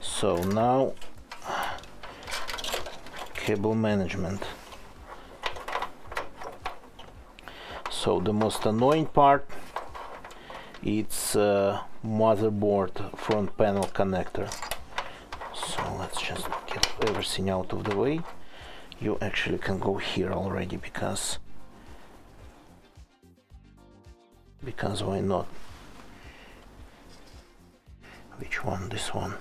So now cable management. So the most annoying part, it's motherboard front panel connector. So let's just get everything out of the way. You actually can go here already because why not? Which one? This one.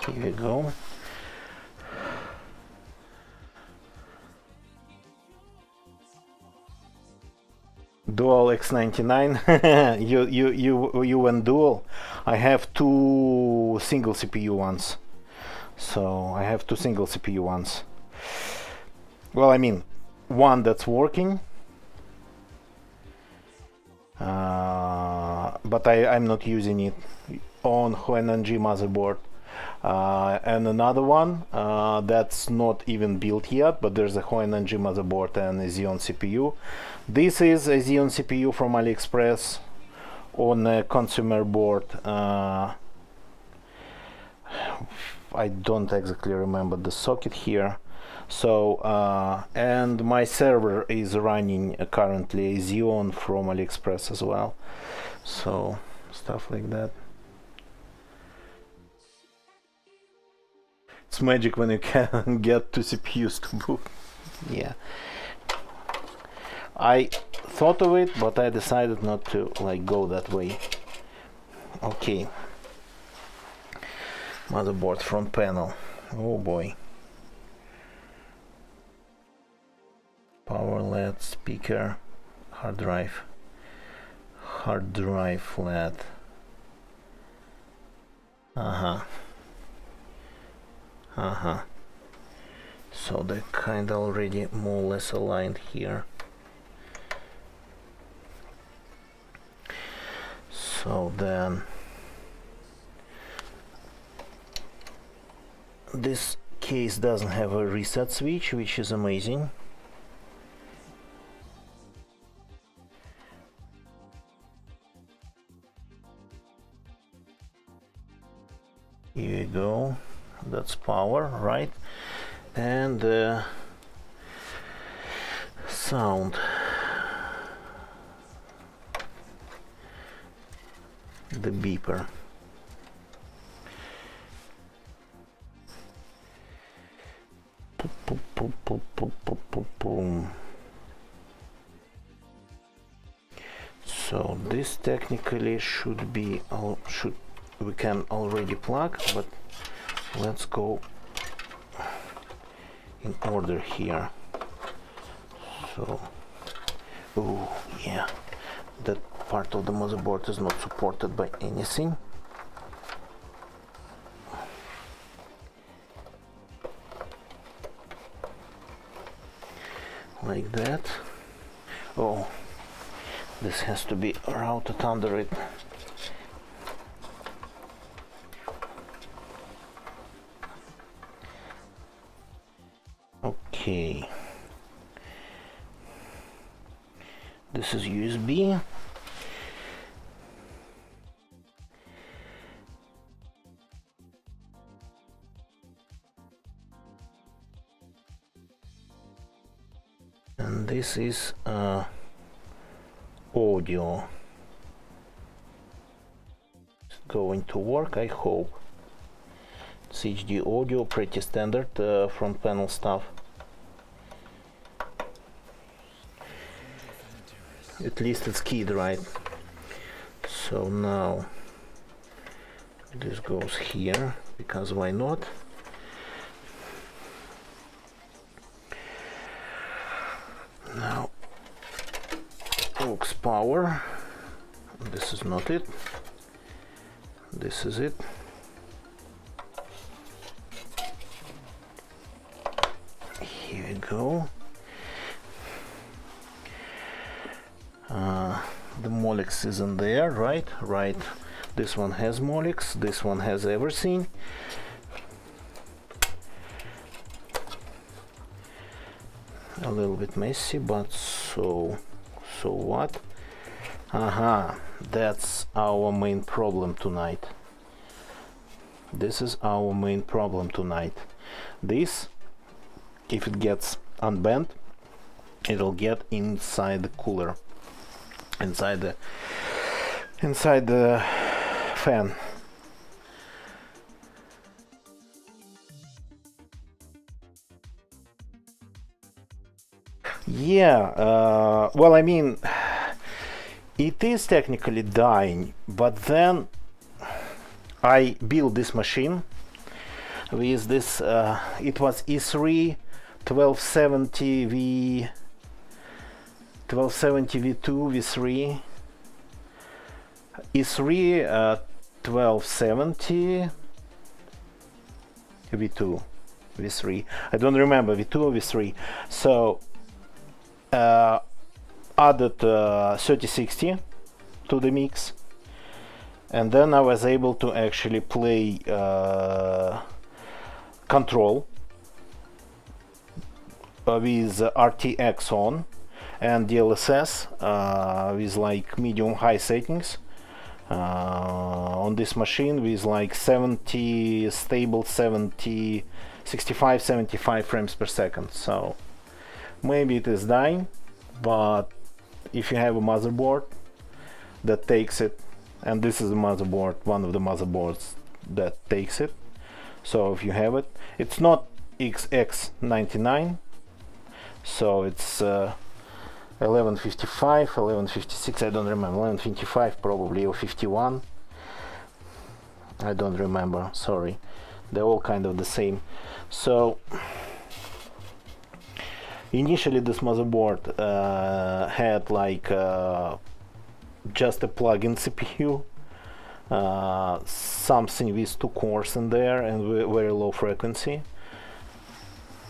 Here we go. Dual X99. you went dual. I have two single CPU ones. So I have two single CPU ones. Well, I mean, one that's working, but I'm not using it on Huaneng motherboard. And another one that's not even built yet, but there's a Huaneng motherboard and a Xeon CPU. This is a Xeon CPU from AliExpress on a consumer board. I don't exactly remember the socket here. So and my server is running currently a Xeon from AliExpress as well. So stuff like that. It's magic when you can get two CPUs to boot. Yeah. I thought of it, but I decided not to go that way. Okay. Motherboard front panel. Oh boy. Power LED, speaker, hard drive LED. So they're kind of already more or less aligned here. So then this case doesn't have a reset switch, which is amazing. Here you go. That's power, right? And sound. The beeper. Boom. So this technically should be we can already plug, but let's go in order here. So, oh yeah, that part of the motherboard is not supported by anything. Like that. Oh, this has to be routed under it. Okay, this is USB. and this is audio. It's going to work, I hope. It's HD audio, pretty standard front panel stuff. At least it's keyed right. So now this goes here, because why not? Now aux power. This is not it. This is it. Here we go. The Molex isn't there, right? Right. This one has Molex. This one has everything. A little bit messy, but so what? Aha, that's our main problem tonight. This is our main problem tonight. This, if it gets unbent, it'll get inside the cooler, inside the fan. Yeah, well, I mean, it is technically dying, but then I built this machine with this, it was E3 1270 V2 V3, E3 1270 V2 V3. I don't remember V2 or V3. So added 3060 to the mix, and then I was able to actually play Control with RTX on and DLSS with like medium-high settings on this machine with like 70 stable 65 75 frames per second. So maybe it is dying, but if you have a motherboard that takes it, and this is a motherboard, one of the motherboards that takes it, so if you have it, it's not XX99, so it's 1155, 1156, I don't remember, 1125 probably, or 51, I don't remember, sorry, they're all kind of the same. So initially this motherboard had like just a plug-in CPU, something with 2 cores in there and very low frequency.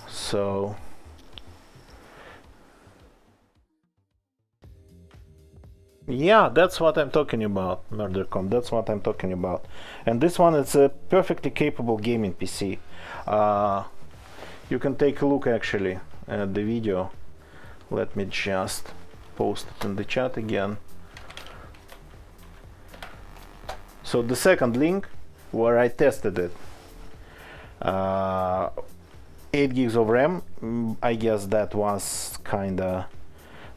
So yeah, that's what I'm talking about, MurderCom, that's what I'm talking about. And this one is a perfectly capable gaming PC. You can take a look actually at the video. Let me just post it in the chat again. So the second link where I tested it, 8 gigs of RAM, I guess that was kinda,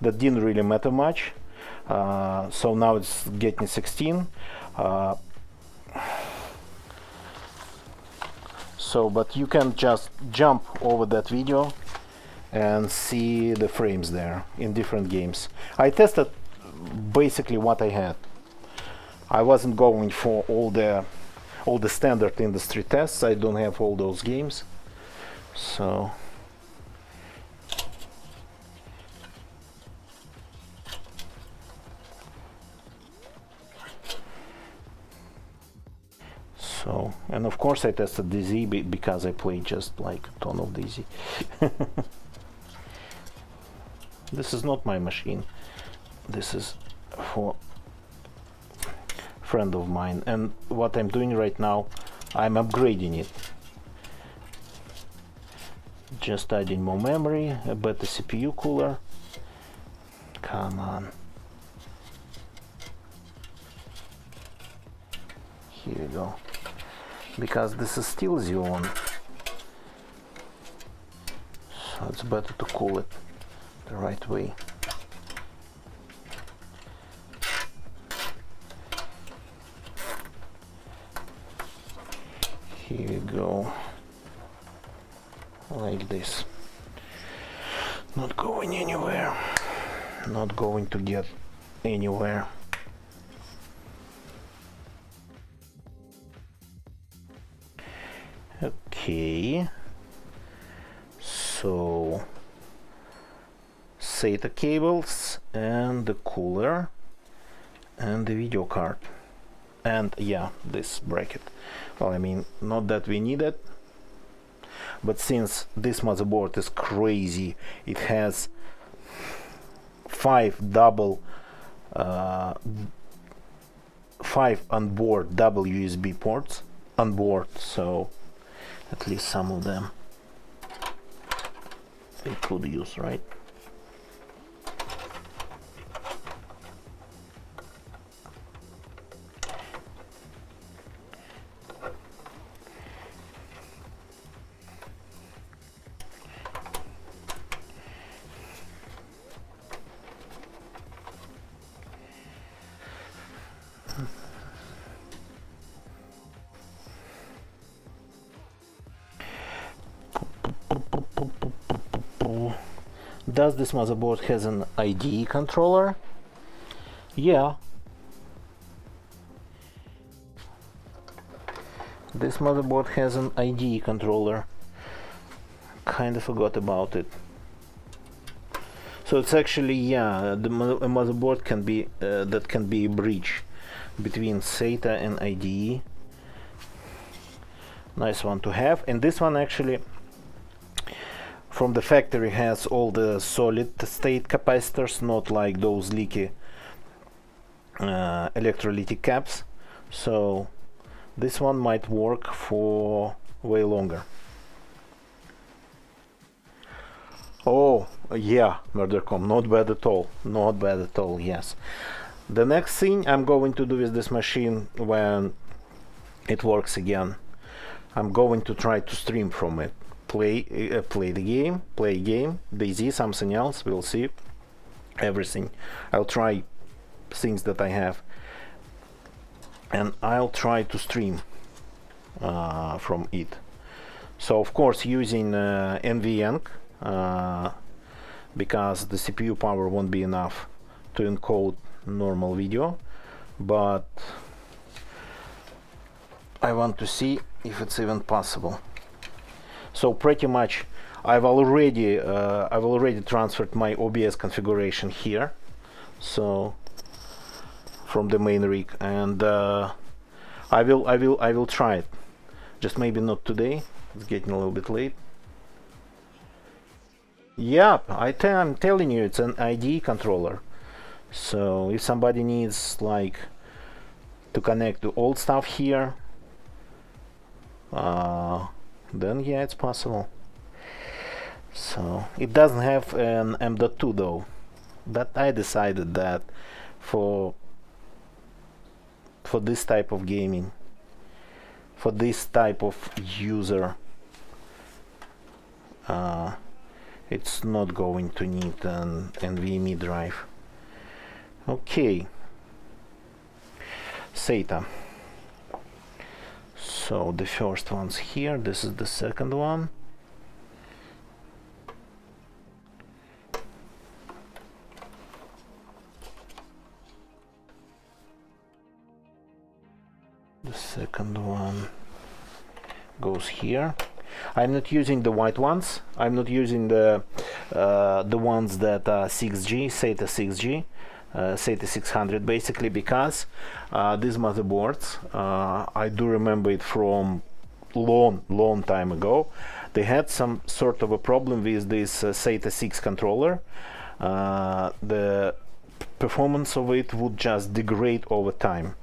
that didn't really matter much. So now it's getting 16. So, but you can just jump over that video and see the frames there in different games. I tested basically what I had. I wasn't going for all the standard industry tests. I don't have all those games. So and of course I tested DayZ because I played just like a ton of DayZ. This is not my machine. This is for a friend of mine, and what I'm doing right now, I'm upgrading it. Just adding more memory, a better CPU cooler. Come on. Here you go. Because this is still Xeon, so it's better to cool it. the right way. Here we go, like this. Not going anywhere, not going to get anywhere. Okay, so SATA cables and the cooler and the video card, and yeah, this bracket. Well, I mean, not that we need it, but since this motherboard is crazy, it has 5 onboard double USB ports on board, so at least some of them we could use, right? Does this motherboard has an IDE controller? Yeah. This motherboard has an IDE controller. Kinda forgot about it. So it's actually, yeah, the motherboard can be that can be a bridge between SATA and IDE. Nice one to have. And this one actually from the factory has all the solid state capacitors, not like those leaky electrolytic caps. So this one might work for way longer. Oh yeah, Murdercom, not bad at all, not bad at all. Yes, the next thing I'm going to do with this machine when it works again, I'm going to try to stream from it. Play the game, play game, DayZ, something else, we'll see. Everything. I'll try things that I have, and I'll try to stream from it. So of course using NVENC, because the CPU power won't be enough to encode normal video, but I want to see if it's even possible. So pretty much I've already transferred my OBS configuration here, so from the main rig, and I will try it. Just maybe not today. It's getting a little bit late. Yeah, I'm telling you, it's an IDE controller. So if somebody needs like to connect to old stuff here, then yeah, it's possible. So it doesn't have an M.2 though. But I decided that for this type of gaming, for this type of user, it's not going to need an NVMe drive. Okay, SATA. So the first one's here, this is the second one. The second one goes here. I'm not using the white ones. I'm not using the ones that are 6G, SATA 6G, SATA 600, basically because these motherboards, I do remember it from long time ago. They had some sort of a problem with this SATA 6 controller. The performance of it would just degrade over time.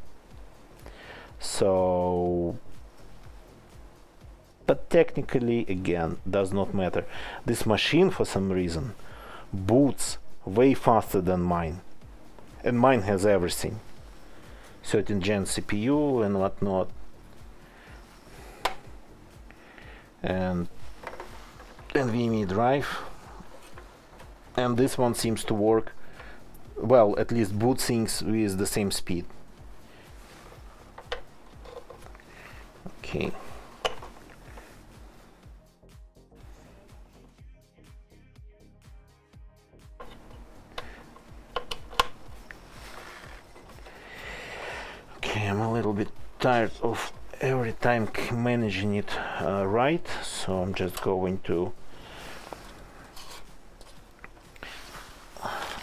So, but technically, again, does not matter. This machine, for some reason, boots way faster than mine, and mine has everything, 13th gen CPU and whatnot, and NVMe drive. and this one seems to work well, at least boot things with the same speed. Okay. Okay, I'm a little bit tired of every time managing it right, so I'm just going to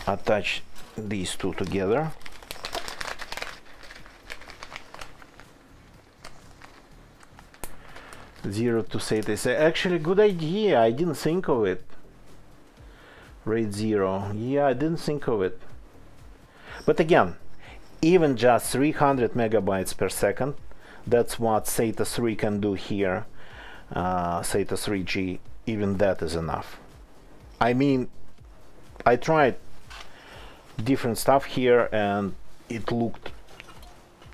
attach these two together. Zero to SATA is actually a good idea. I didn't think of it. RAID 0. Yeah, I didn't think of it. But again, even just 300 megabytes per second, that's what SATA 3 can do here. SATA 3G, even that is enough. I mean, I tried different stuff here and it looked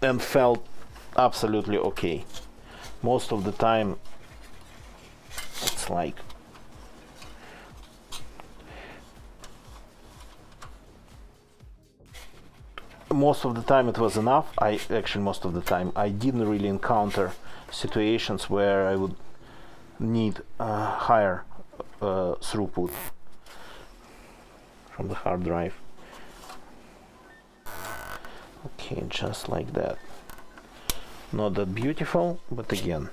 and felt absolutely okay. Most of the time it's like most of the time it was enough. Most of the time I didn't really encounter situations where I would need higher throughput from the hard drive. Okay, just like that. Not that beautiful, but again.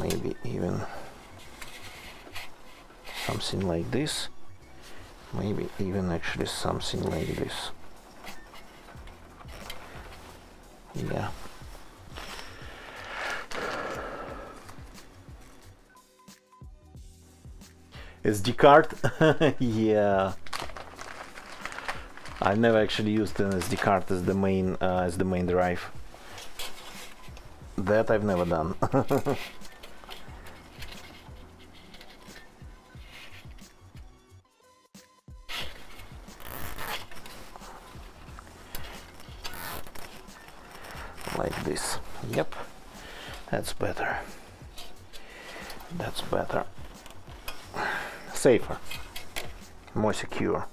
Maybe even something like this. Maybe even actually something like this. Yeah. SD card? Yeah. I've never actually used an SD card as the main drive. That I've never done. Like this. Yep. That's better. That's better. Safer. More secure.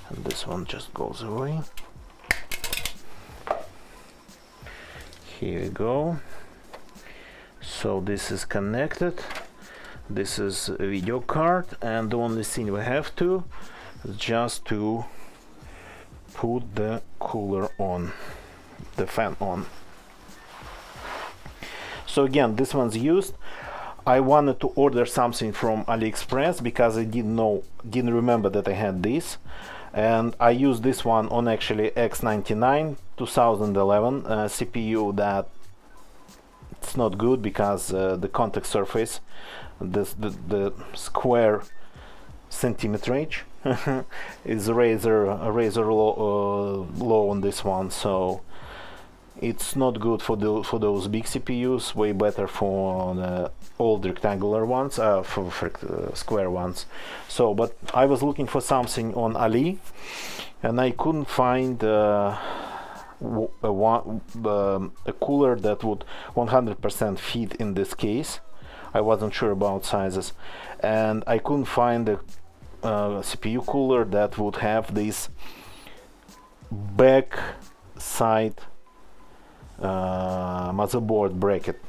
And this one just goes away. Here we go. So this is connected. This is a video card, and the only thing we have to is just to put the cooler on, the fan on. So again, this one's used. I wanted to order something from AliExpress because I didn't remember that I had this, and I used this one on actually X99 2011 CPU. That it's not good because the contact surface, the square centimeterage is razor low on this one, so it's not good for those big CPUs. Way better for the old rectangular ones, for square ones. So, but I was looking for something on Ali, and I couldn't find a cooler that would 100% fit in this case. I wasn't sure about sizes, and I couldn't find a CPU cooler that would have this back side motherboard bracket.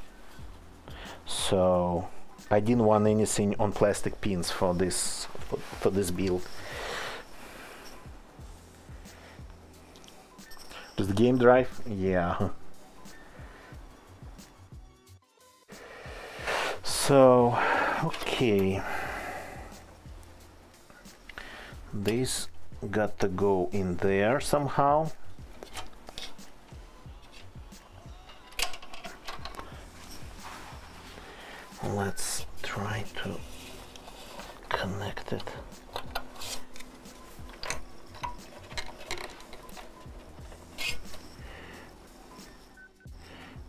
So I didn't want anything on plastic pins for this build. Just the game drive, yeah. So okay, this got to go in there somehow. Let's try to connect it.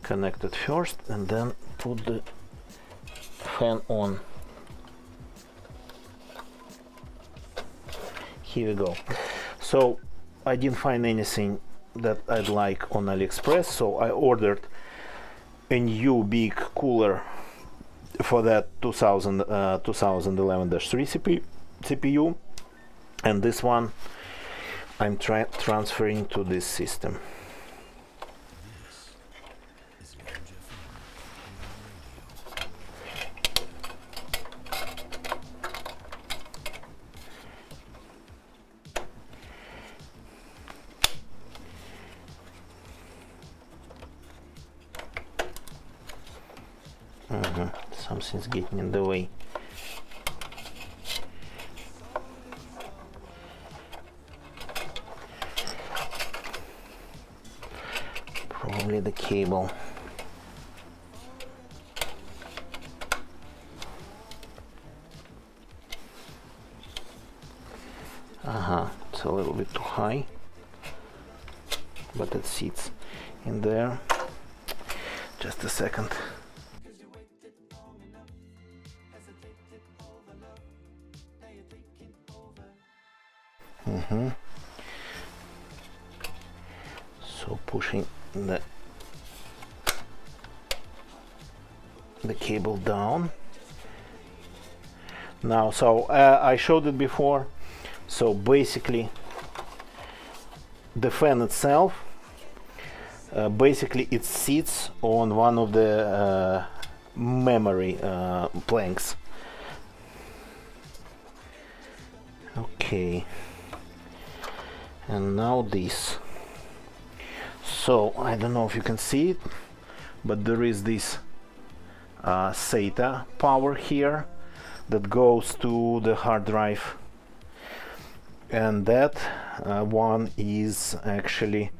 Connect it first and then put the fan on. Here we go. So I didn't find anything that I'd like on AliExpress, so I ordered a new big cooler for that 2011-3 CPU, and this one I'm transferring to this system. Something's getting in the way. Probably the cable. It's a little bit too high, but it sits in there. Just a second. So pushing the cable down. Now, so I showed it before. So basically, the fan itself, basically it sits on one of the memory planks. Okay. And now this. So I don't know if you can see it, but there is this SATA power here that goes to the hard drive, and that one is actually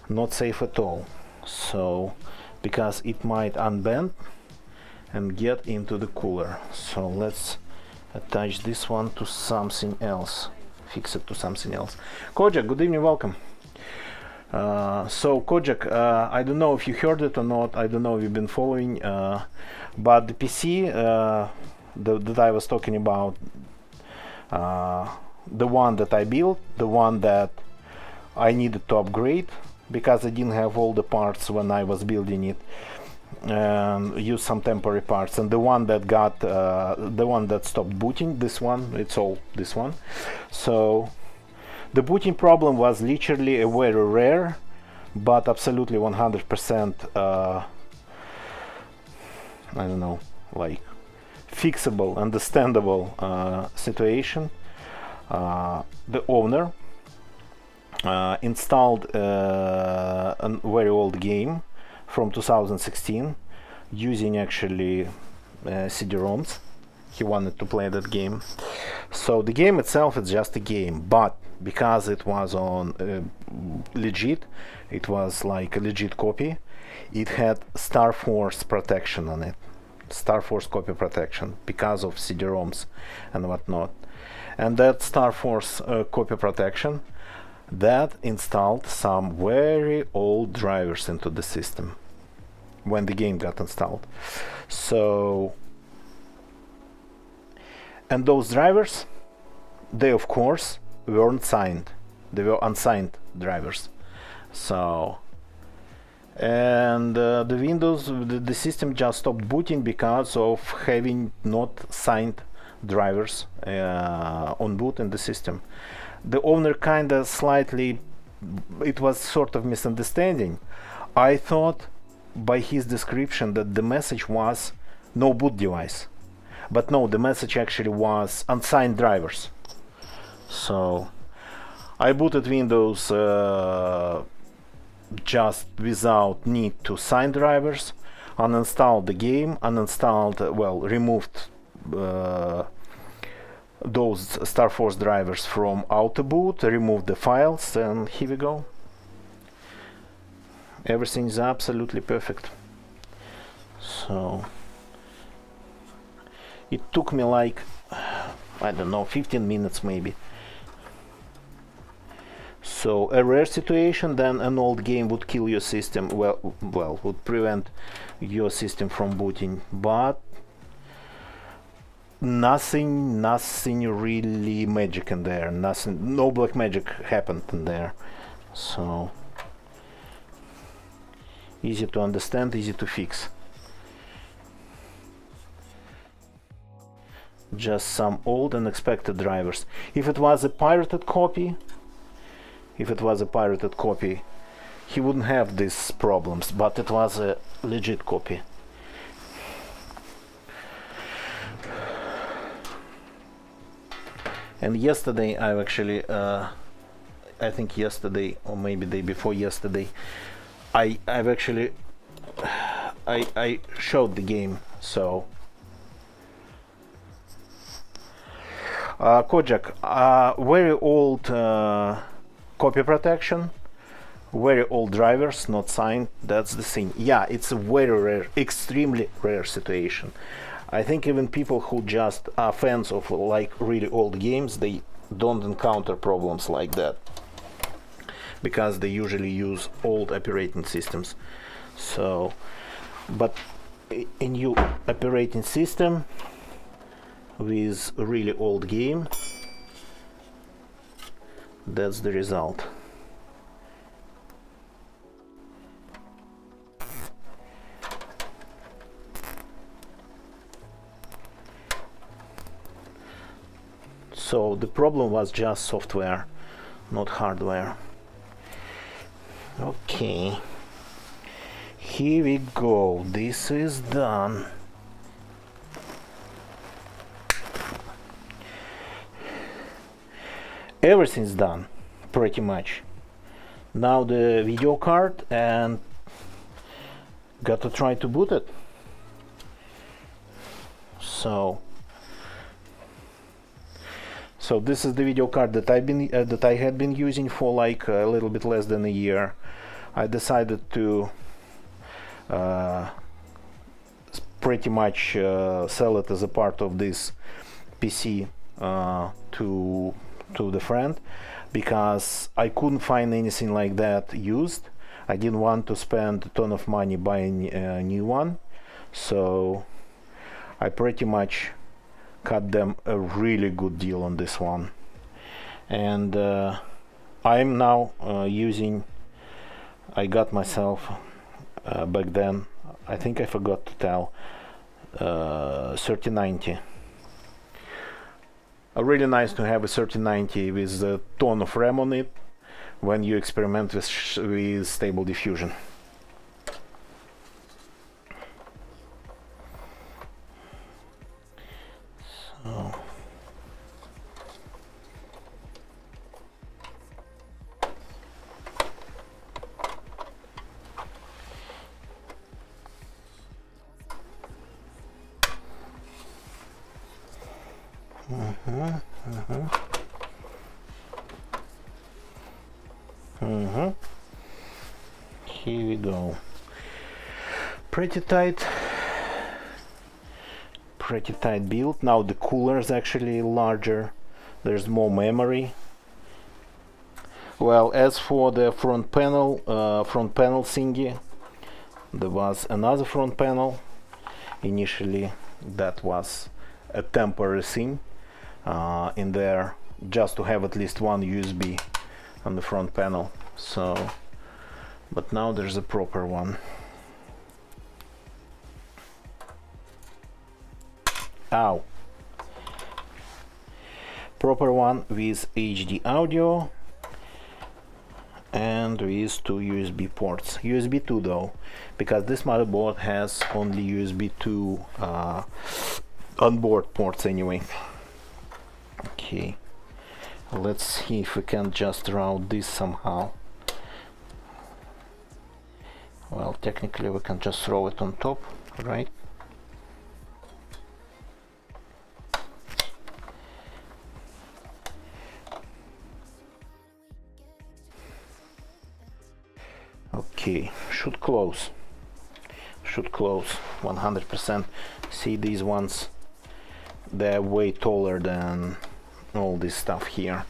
not safe at all. So because it might unbend and get into the cooler. So let's attach this one to something else. Fix it to something else. Kojak, good evening, welcome. So Kojak, I don't know if you heard it or not, I don't know if you've been following, but the PC that I was talking about, the one that I built, the one that I needed to upgrade because I didn't have all the parts when I was building it, and use some temporary parts, and the one that got the one that stopped booting, this one, it's all this one. So the booting problem was literally a very rare but absolutely 100% I don't know, like fixable, understandable situation. The owner installed a very old game from 2016 using actually CD-ROMs. He wanted to play that game. So the game itself is just a game, but because it was on legit, it was like a legit copy, it had Star Force protection on it. Star Force copy protection because of CD-ROMs and whatnot. And that Star Force copy protection, that installed some very old drivers into the system when the game got installed. So, and those drivers, they of course weren't signed. They were unsigned drivers. So, and the Windows, the system just stopped booting because of having not signed drivers on boot in the system. The owner kind of slightly, it was sort of misunderstanding. I thought by his description that the message was no boot device, but no, the message actually was unsigned drivers. So I booted Windows just without need to sign drivers, uninstalled the game, removed those Star Force drivers from auto boot, removed the files, and here we go. Everything is absolutely perfect. So it took me like, I don't know, 15 minutes maybe. So a rare situation, then an old game would kill your system, would prevent your system from booting, but nothing really magic in there, no black magic happened in there. So Easy to understand, easy to fix. Just some old unexpected drivers. If it was a pirated copy, he wouldn't have these problems, but it was a legit copy. And yesterday I've actually I think yesterday or maybe day before yesterday I've actually I showed the game. So Kojak, very old copy protection, very old drivers, not signed. That's the thing. Yeah, it's a very rare, extremely rare situation. I think even people who just are fans of like really old games, they don't encounter problems like that because they usually use old operating systems. So, but a new operating system with a really old game, that's the result. So the problem was just software, not hardware. Okay, here we go. This is done. Everything's done, pretty much. Now the video card, and got to try to boot it. So this is the video card that I had been using for like a little bit less than a year. I decided to pretty much sell it as a part of this PC to the friend, because I couldn't find anything like that used. I didn't want to spend a ton of money buying a new one, so I pretty much cut them a really good deal on this one. And I'm now using, I got myself back then, I think I forgot to tell, 3090. Really nice to have a 3090 with a ton of RAM on it when you experiment with Stable Diffusion. So here we go. Pretty tight build. Now the cooler is actually larger, there's more memory. Well, as for the front panel thingy, there was another front panel. Initially that was a temporary thing in there, just to have at least one USB on the front panel. So, but now there's a proper one. Ow. Proper one with HD audio and with 2 USB ports. USB 2 though, because this motherboard has only USB 2 onboard ports anyway. Okay, let's see if we can just route this somehow. Well, technically we can just throw it on top, right? Okay, should close 100%. See, these ones, they're way taller than all this stuff here.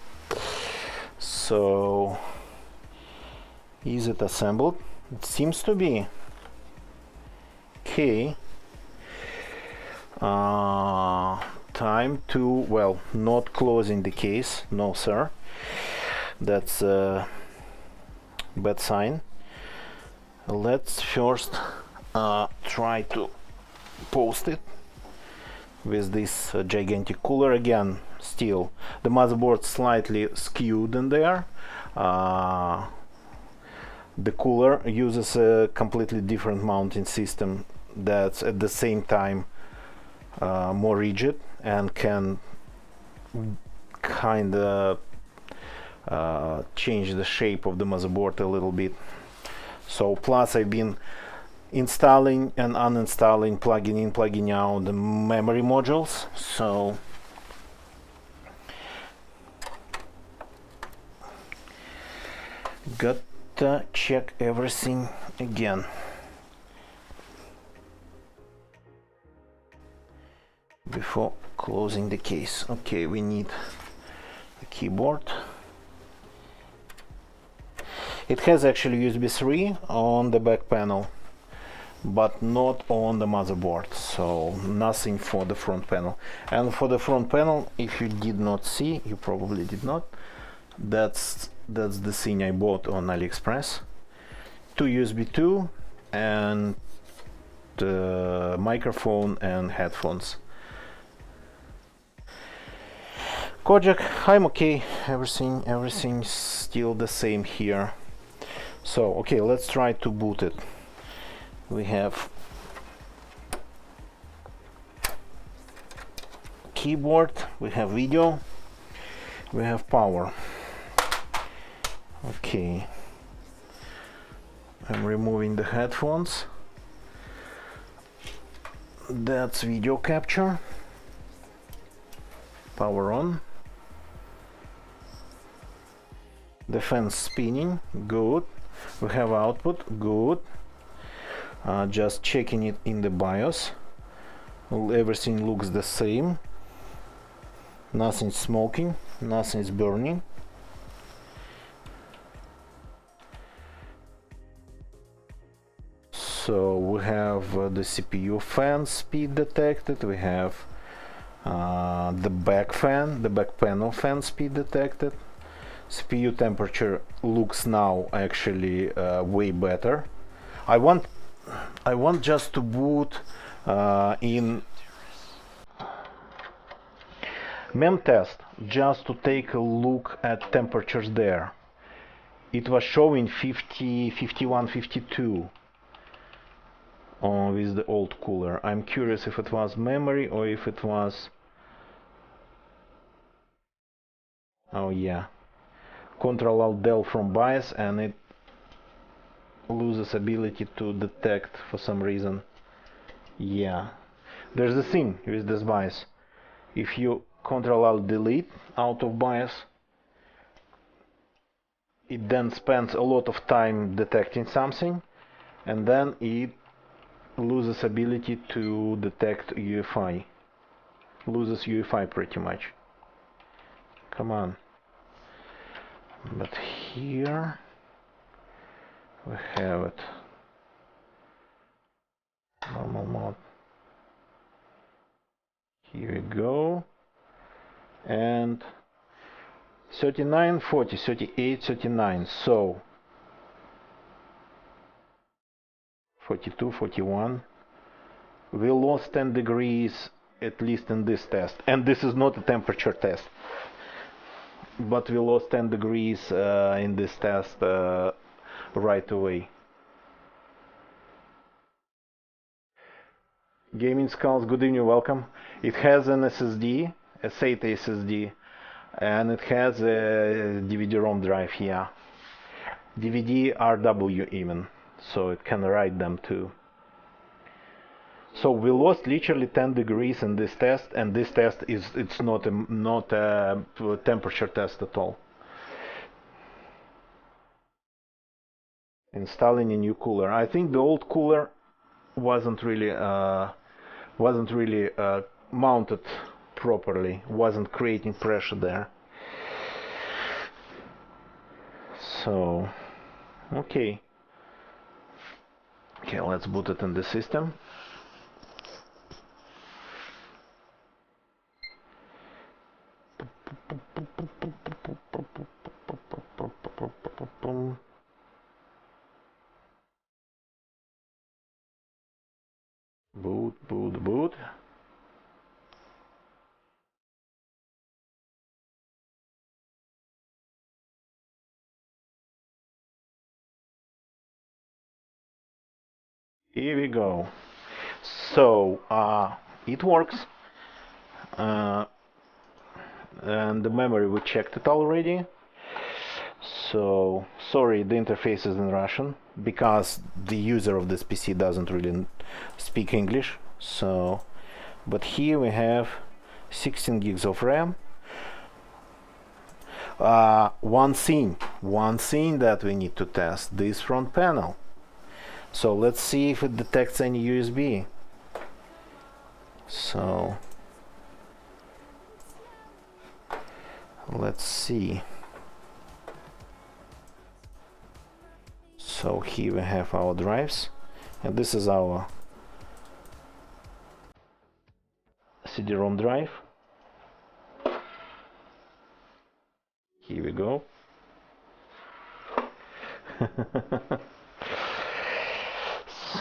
So is it assembled? It seems to be. Okay, time to, well, not closing the case, no sir, that's a bad sign. Let's first try to post it with this gigantic cooler. Again, still the motherboard slightly skewed in there. The cooler uses a completely different mounting system that's at the same time more rigid and can kind of change the shape of the motherboard a little bit. So plus I've been installing and uninstalling, plugging in, plugging out the memory modules. So gotta check everything again. Before closing the case. Okay, we need a keyboard. It has actually USB 3 on the back panel, but not on the motherboard, so nothing for the front panel. And for the front panel, if you did not see, you probably did not, that's the thing I bought on AliExpress. 2 USB 2 and microphone and headphones. Kojak, I'm okay, everything's still the same here. So okay, let's try to boot it. We have keyboard, we have video, we have power. Okay, I'm removing the headphones. That's video capture. Power on. The fan's spinning, good. We have output, good. Just checking it in the BIOS. Everything looks the same. Nothing's smoking, nothing's burning. So we have the CPU fan speed detected. We have the back panel fan speed detected. CPU temperature looks now actually way better. I want just to boot in memtest just to take a look at temperatures there. It was showing 50, 51, 52 with the old cooler. I'm curious if it was memory or if it was... Oh yeah. Ctrl-Alt-Del from BIOS and it loses ability to detect for some reason. Yeah, there's the thing with this BIOS. If you Ctrl-Alt-Delete out of BIOS, it then spends a lot of time detecting something and then it loses ability to detect UEFI. Loses UEFI pretty much. Come on. But here we have it. Normal mode. Here we go. And 39, 40, 38, 39. So 42, 41. We lost 10 degrees at least in this test. And this is not a temperature test. But we lost 10 degrees in this test right away. Gaming Skulls, good evening, welcome. It has an SSD, a SATA SSD, and it has a DVD-ROM drive here. DVD RW even, so it can write them too. So we lost literally 10 degrees in this test, and this test it's not a temperature test at all. Installing a new cooler. I think the old cooler wasn't really mounted properly, wasn't creating pressure there. So okay, let's boot it in the system. Here we go. So it works, and the memory, we checked it already. So sorry, the interface is in Russian because the user of this PC doesn't really speak English. So, but here we have 16 gigs of RAM. One thing that we need to test, this front panel. So let's see if it detects any USB. So let's see. So here we have our drives, and this is our CD-ROM drive. Here we go.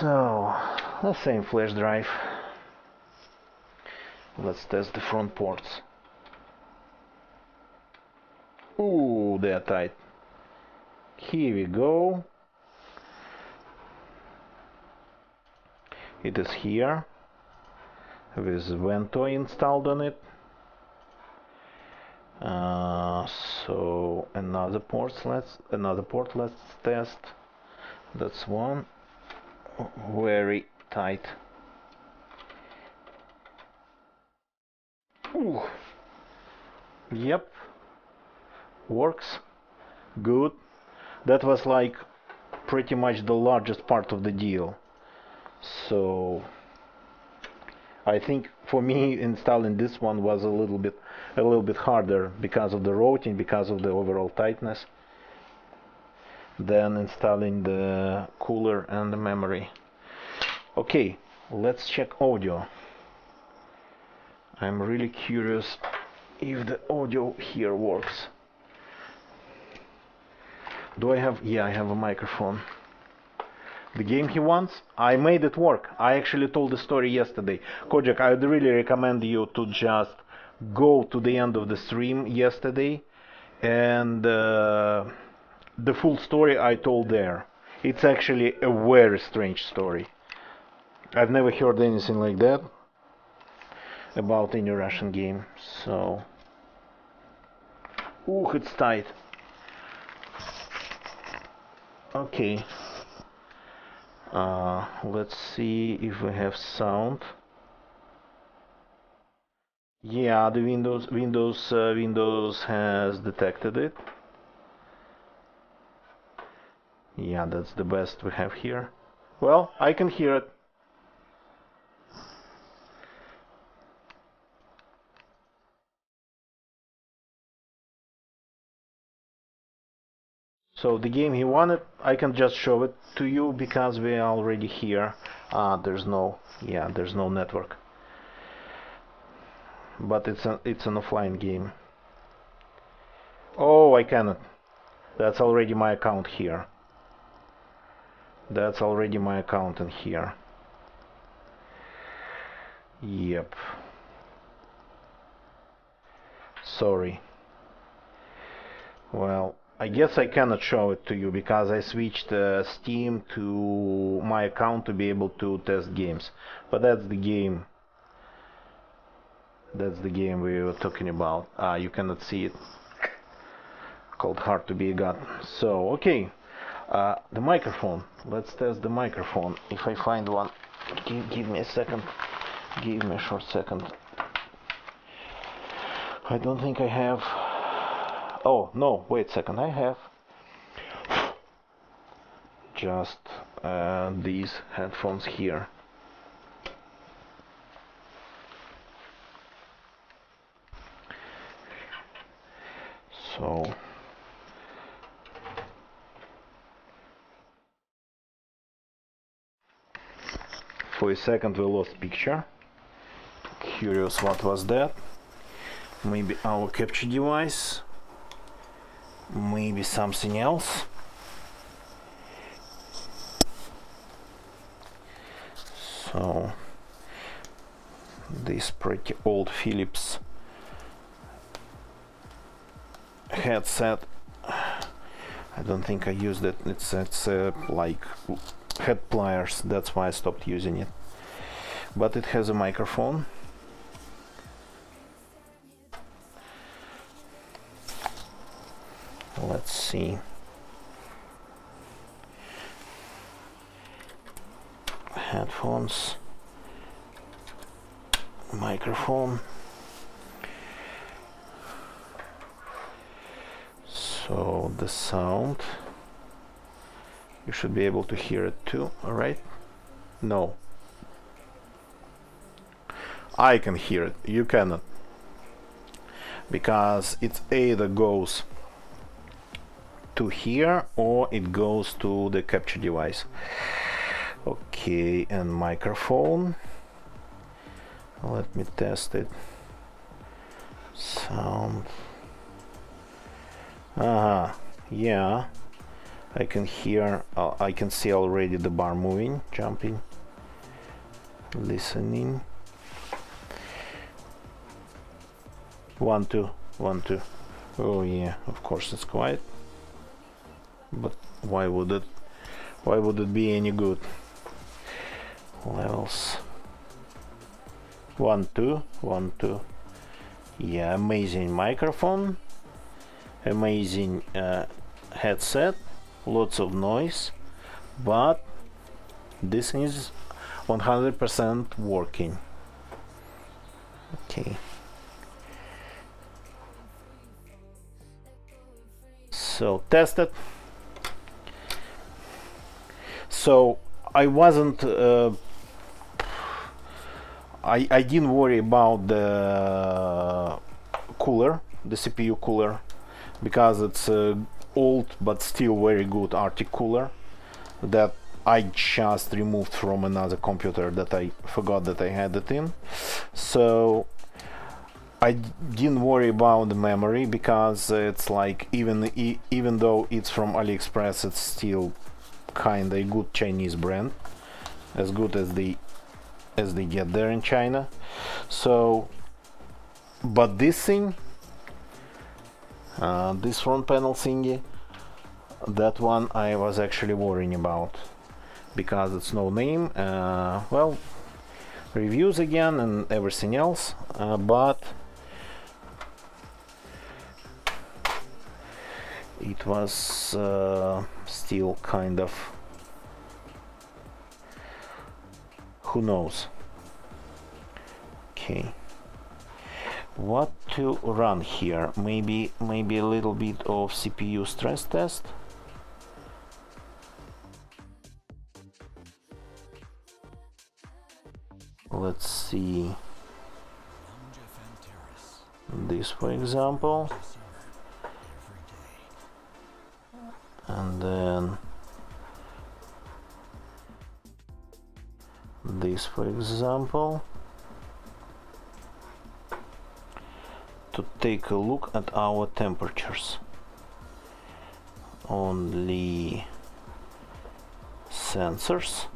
So the same flash drive. Let's test the front ports. Ooh, they are tight. Here we go. It is here with Vento installed on it. So another port. Let's test. That's one. Very tight. Ooh. Yep. Works. Good. That was like pretty much the largest part of the deal. So I think for me installing this one was a little bit harder because of the routing, because of the overall tightness, than installing the cooler and the memory. Okay, let's check audio. I'm really curious if the audio here works. Do I have? Yeah, I have a microphone. The game he wants, I made it work. I actually told the story yesterday. Kojak, I would really recommend you to just go to the end of the stream yesterday, and the full story I told there. It's actually a very strange story. I've never heard anything like that about any Russian game. So, ooh, it's tight. Okay. Let's see if we have sound. Yeah, the Windows has detected it. Yeah, that's the best we have here. Well, I can hear it. So the game he wanted, I can just show it to you because we are already here. There's no network. But it's an offline game. Oh, I cannot. That's already my account here. That's already my account in here. Yep. Sorry. Well, I guess I cannot show it to you because I switched Steam to my account to be able to test games. But that's the game. That's the game we were talking about. You cannot see it. Called Hard to Be God. So, okay. The microphone. Let's test the microphone. If I find one. Give me a second. Give me a short second. I don't think I have. Oh, no, wait a second. I have just these headphones here. So for a second we lost picture. Curious what was that? Maybe our capture device, maybe something else. So this pretty old Philips headset, I don't think I used it. It's like had pliers, that's why I stopped using it. But it has a microphone. Let's see. Headphones, microphone. So the sound, you should be able to hear it too, all right? No. I can hear it, you cannot. Because it either goes to here or it goes to the capture device. Okay, and microphone. Let me test it. Sound. Yeah, I can hear, I can see already the bar moving, jumping, listening. 1 2 1 2. Oh yeah, of course it's quiet, but why would it be any good? Levels 1 2 1 2. Yeah, amazing microphone, amazing headset, lots of noise, but this is 100% working. Okay, so tested. So I wasn't I didn't worry about the cooler, the CPU cooler, because it's old but still very good Arctic cooler that I just removed from another computer that I forgot that I had it in. So I didn't worry about the memory, because it's like even though it's from AliExpress, it's still kind of a good Chinese brand, as good as they get there in China. So, but this thing, this front panel thingy, that one I was actually worrying about, because it's no name. Well, reviews again and everything else, but it was still kind of, who knows. Okay, what to run here? Maybe a little bit of CPU stress test. Let's see this, for example, and then this, for example, to take a look at our temperatures. Only sensors.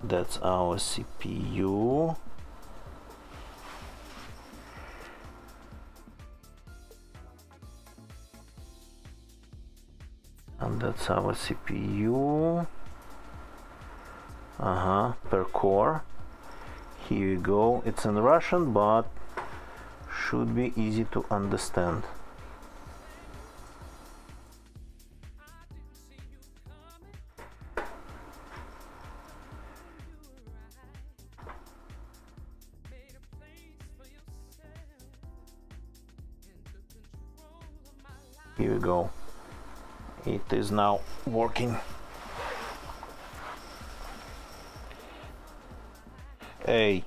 That's our CPU. And that's our CPU. Per core. Here you go. It's in Russian, but should be easy to understand. Here we go. It is now working. Hey,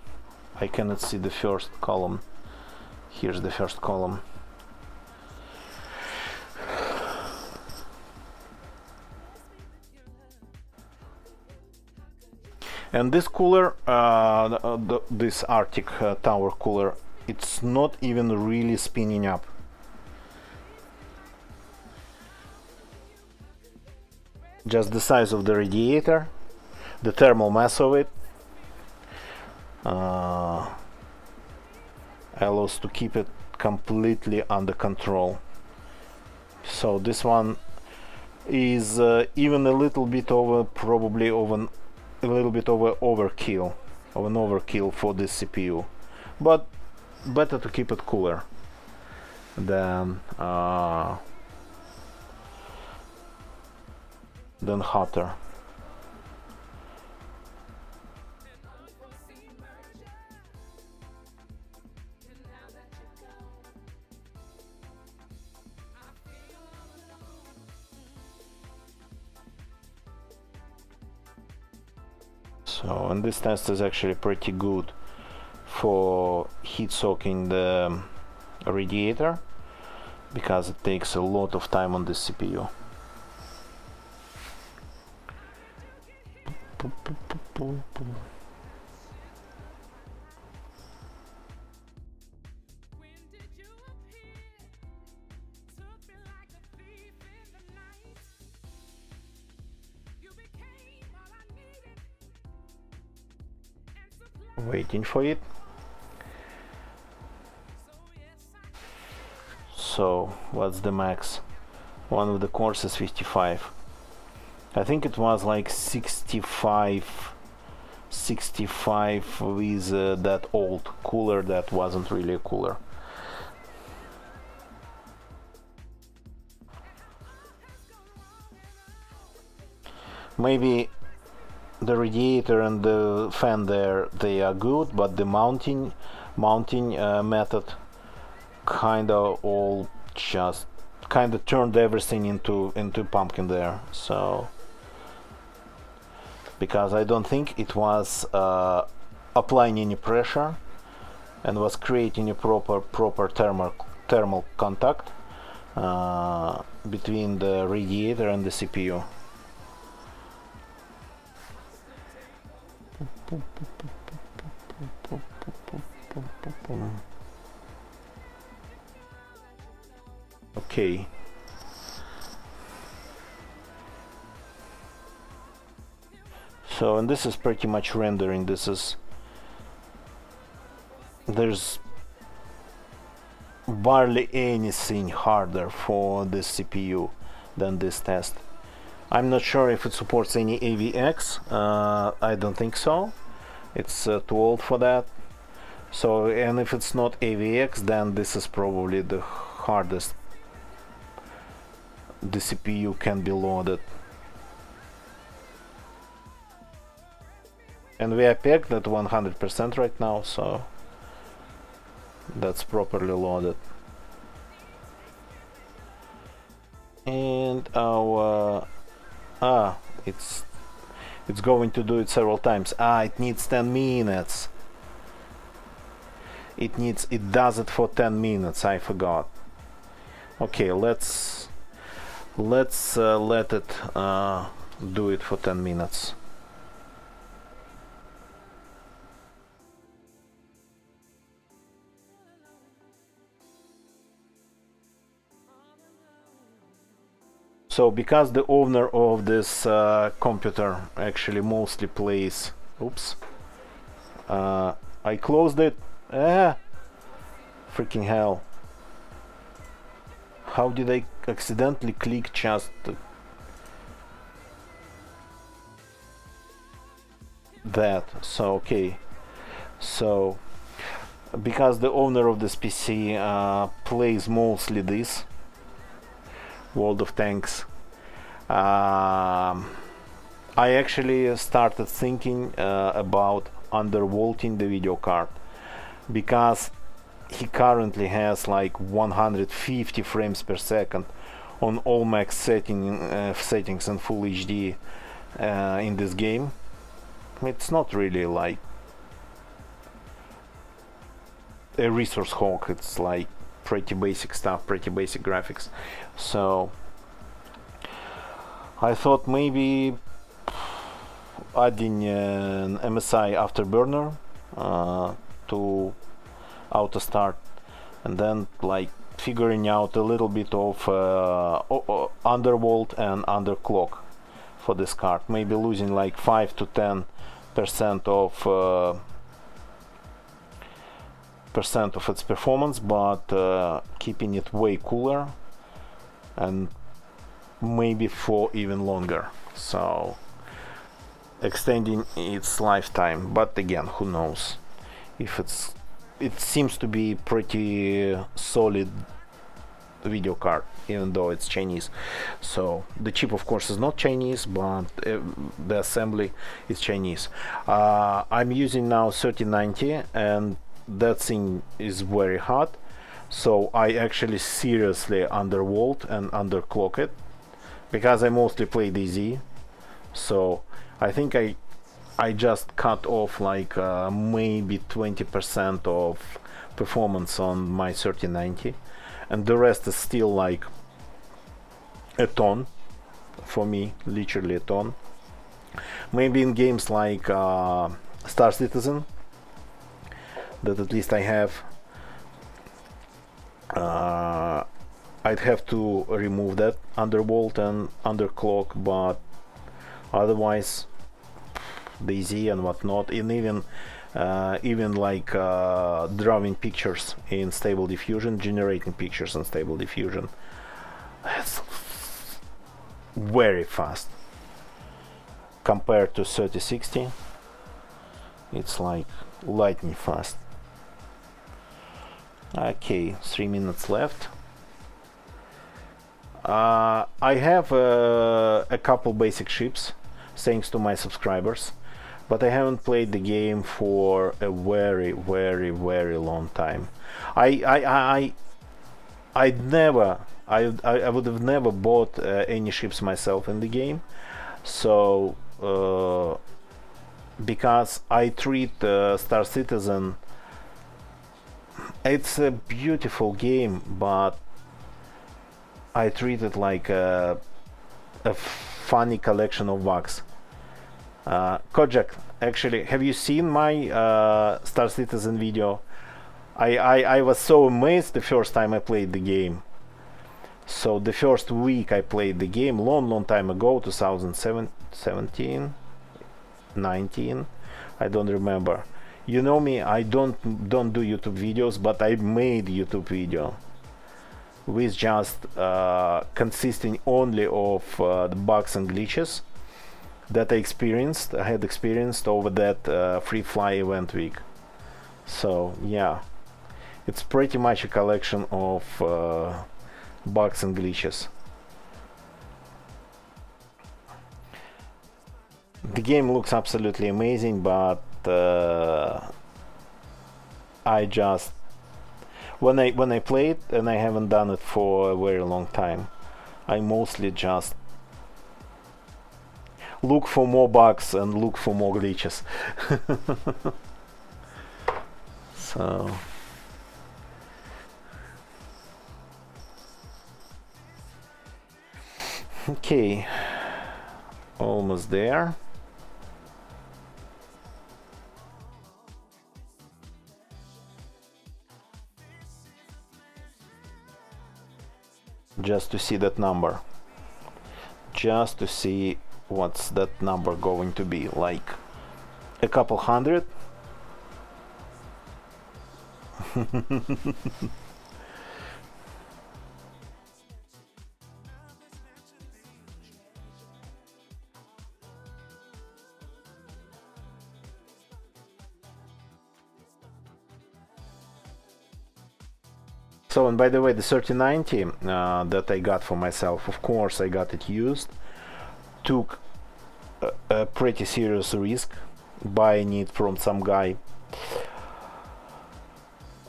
I cannot see the first column. Here's the first column. And this cooler, this Arctic Tower cooler, it's not even really spinning up. Just the size of the radiator, the thermal mass of it, allows to keep it completely under control. So this one is even a little bit over, probably over a little bit over overkill, of an overkill for this CPU, but better to keep it cooler than hotter. So, and this test is actually pretty good for heat soaking the radiator, because it takes a lot of time on this CPU. Waiting for it. So what's the max? One of the cores is 55. I think it was like 65 with that old cooler that wasn't really a cooler. Maybe the radiator and the fan there, they are good, but the mounting method kinda all just kinda turned everything into pumpkin there. So because I don't think it was applying any pressure and was creating a proper thermal contact between the radiator and the CPU. Okay. So, and this is pretty much rendering. There's barely anything harder for this CPU than this test. I'm not sure if it supports any AVX. I don't think so. It's too old for that. So, and if it's not AVX, then this is probably the hardest the CPU can be loaded. And we are pegged at 100% right now, so that's properly loaded. And our it's going to do it several times. It needs 10 minutes. It does it for 10 minutes. I forgot. Okay, let's let it do it for 10 minutes. So because the owner of this computer actually mostly plays, oops, I closed it. Freaking hell. How did I accidentally click just that? So okay, so because the owner of this PC plays mostly this World of Tanks, I actually started thinking about undervolting the video card, because he currently has like 150 frames per second on all max settings and full HD in this game. It's not really like a resource hog, it's like pretty basic stuff, pretty basic graphics. So I thought maybe adding an MSI afterburner to auto start, and then like figuring out a little bit of undervolt and underclock for this card, maybe losing like 5 to 10% of its performance, but keeping it way cooler and maybe for even longer, so extending its lifetime. But again, who knows? If it seems to be pretty solid video card, even though it's Chinese. So the chip of course is not Chinese, but the assembly is Chinese. I'm using now 3090 and that thing is very hot, so I actually seriously undervolt and underclock it, because I mostly play DZ. So I think I just cut off like maybe 20% of performance on my 3090, and the rest is still like a ton for me, literally a ton. Maybe in games like Star Citizen, that at least I have, I'd have to remove that undervolt and underclock, but otherwise DayZ and whatnot, and even like drawing pictures in Stable Diffusion, generating pictures in Stable Diffusion, it's very fast compared to 3060. It's like lightning fast. Okay, 3 minutes left. I have a couple basic ships thanks to my subscribers, but I haven't played the game for a very long time. I would have never bought any ships myself in the game, so because I treat Star Citizen, it's a beautiful game, but I treat it like a funny collection of bugs. Kojak, actually, have you seen my Star Citizen video? I was so amazed the first time I played the game. So the first week I played the game, long time ago, 2017, 19, I don't remember. You know me, I don't do YouTube videos, but I made YouTube video with just consisting only of the bugs and glitches that I had experienced over that Free Fly event week. So yeah, it's pretty much a collection of bugs and glitches. The game looks absolutely amazing, but I just when I play it, and I haven't done it for a very long time, I mostly just look for more bugs and look for more glitches. So okay, almost there. Just to see that number, just to see what's that number going to be, like a couple hundred. So, and by the way, the 3090 that I got for myself, of course I got it used, took a pretty serious risk buying it from some guy,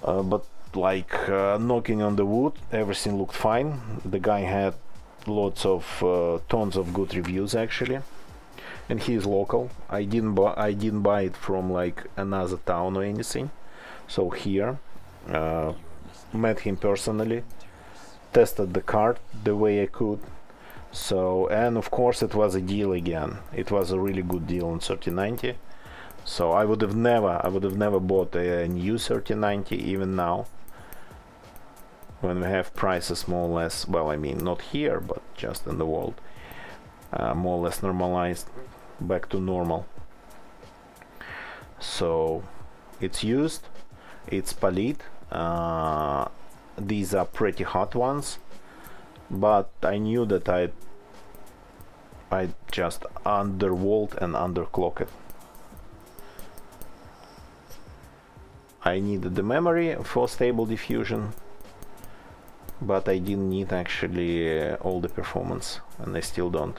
but like knocking on the wood, everything looked fine. The guy had lots of tons of good reviews actually, and he is local. I didn't buy it from like another town or anything, so here met him personally, tested the card the way I could. So, and of course it was a deal again. It was a really good deal on 3090. So I would have never bought a new 3090 even now, when we have prices more or less, well, I mean not here but just in the world, more or less normalized, back to normal. So it's used, it's Palit. These are pretty hot ones, but I knew that I just undervolt and underclock it. I needed the memory for stable diffusion, but I didn't need actually all the performance, and I still don't.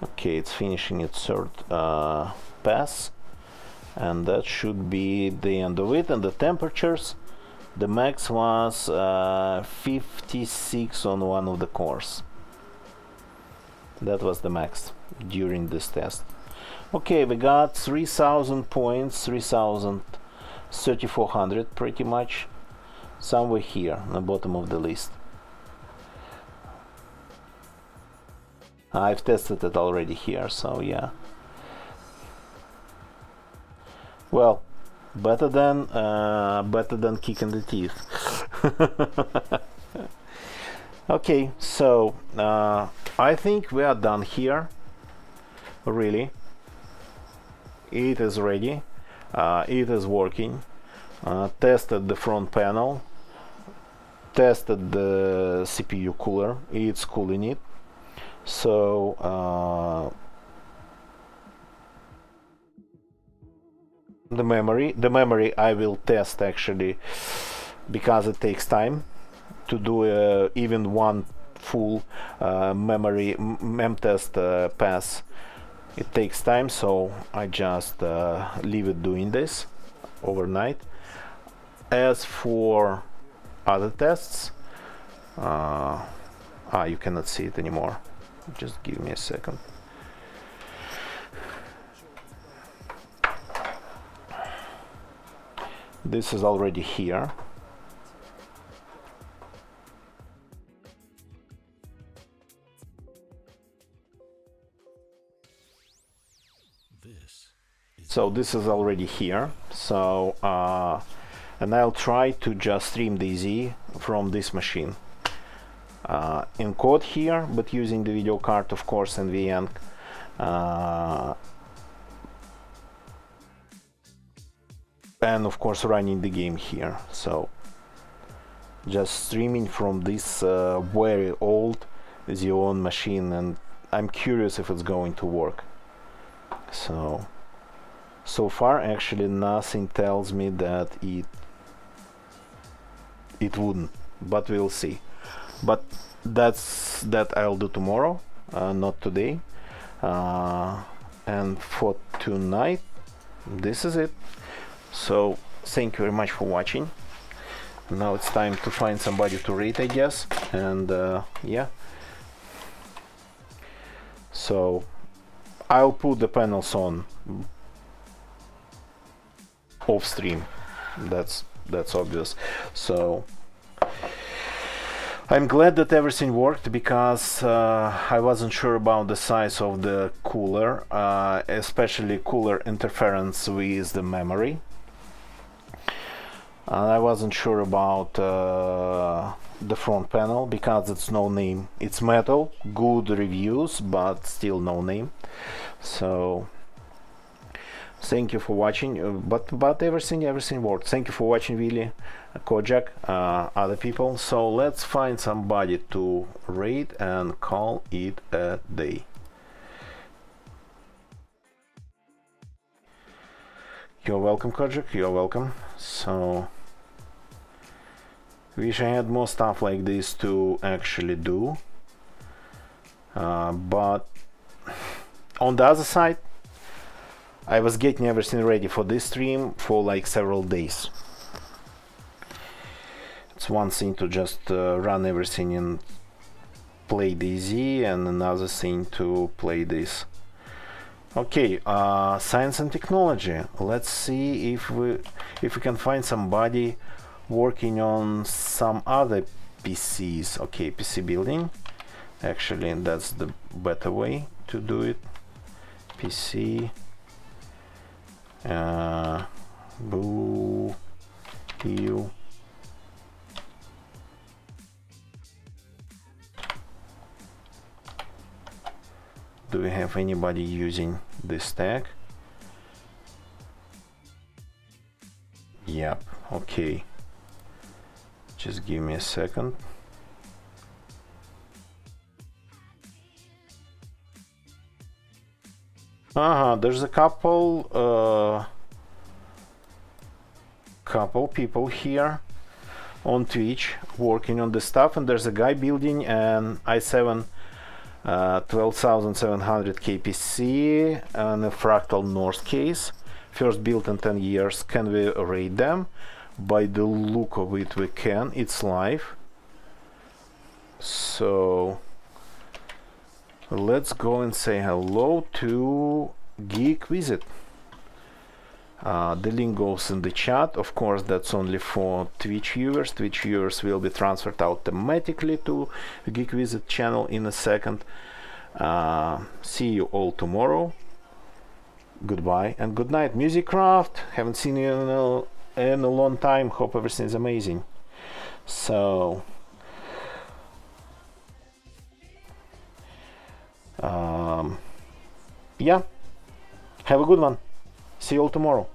Okay, it's finishing its third pass, and that should be the end of it. And the temperatures, the max was 56 on one of the cores. That was the max during this test. Okay, we got 3000 points, 3400 pretty much, somewhere here on the bottom of the list. I've tested it already here, so yeah. Well, better than kick in the teeth. Okay, so I think we are done here. Really, it is ready. It is working. Tested the front panel. Tested the CPU cooler. It's cooling it. So the memory I will test actually, because it takes time to do even one full memory mem test pass. It takes time, so I just leave it doing this overnight. As for other tests, you cannot see it anymore. Just give me a second. This is already here. So this is already here. So and I'll try to just stream DayZ from this machine. Encode here, but using the video card, of course, NVENC. And of course running the game here. So just streaming from this very old Xeon machine, and I'm curious if it's going to work. So far actually nothing tells me that it wouldn't, but we'll see. But that I'll do tomorrow, not today. And for tonight, this is it. So thank you very much for watching. Now it's time to find somebody to rate, I guess. And yeah, so I'll put the panels on off stream. That's obvious. So I'm glad that everything worked, because I wasn't sure about the size of the cooler, especially cooler interference with the memory. I wasn't sure about the front panel, because it's no name. It's metal, good reviews, but still no name. So thank you for watching. But everything worked. Thank you for watching, Willy, Kojak, other people. So let's find somebody to rate and call it a day. You're welcome, Kojak, you're welcome. So wish I had more stuff like this to actually do, but on the other side, I was getting everything ready for this stream for like several days. It's one thing to just run everything and play DayZ, and another thing to play this. Okay, science and technology. Let's see if we can find somebody working on some other PCs. Okay, PC building. Actually, that's the better way to do it. PC. Boo. You. Do we have anybody using this tag? Yep, okay. Just give me a second. There's a couple people here on Twitch working on the stuff, and there's a guy building an i7 12700 KPC and a Fractal North case. First built in 10 years. Can we rate them? By the look of it, we can. It's live. So let's go and say hello to Geek Visit. The link goes in the chat. Of course, that's only for Twitch viewers. Twitch viewers will be transferred automatically to the Geek Visit channel in a second. See you all tomorrow. Goodbye and good night. Musicraft, haven't seen you in a long time. Hope everything's amazing. So yeah, have a good one. See you all tomorrow.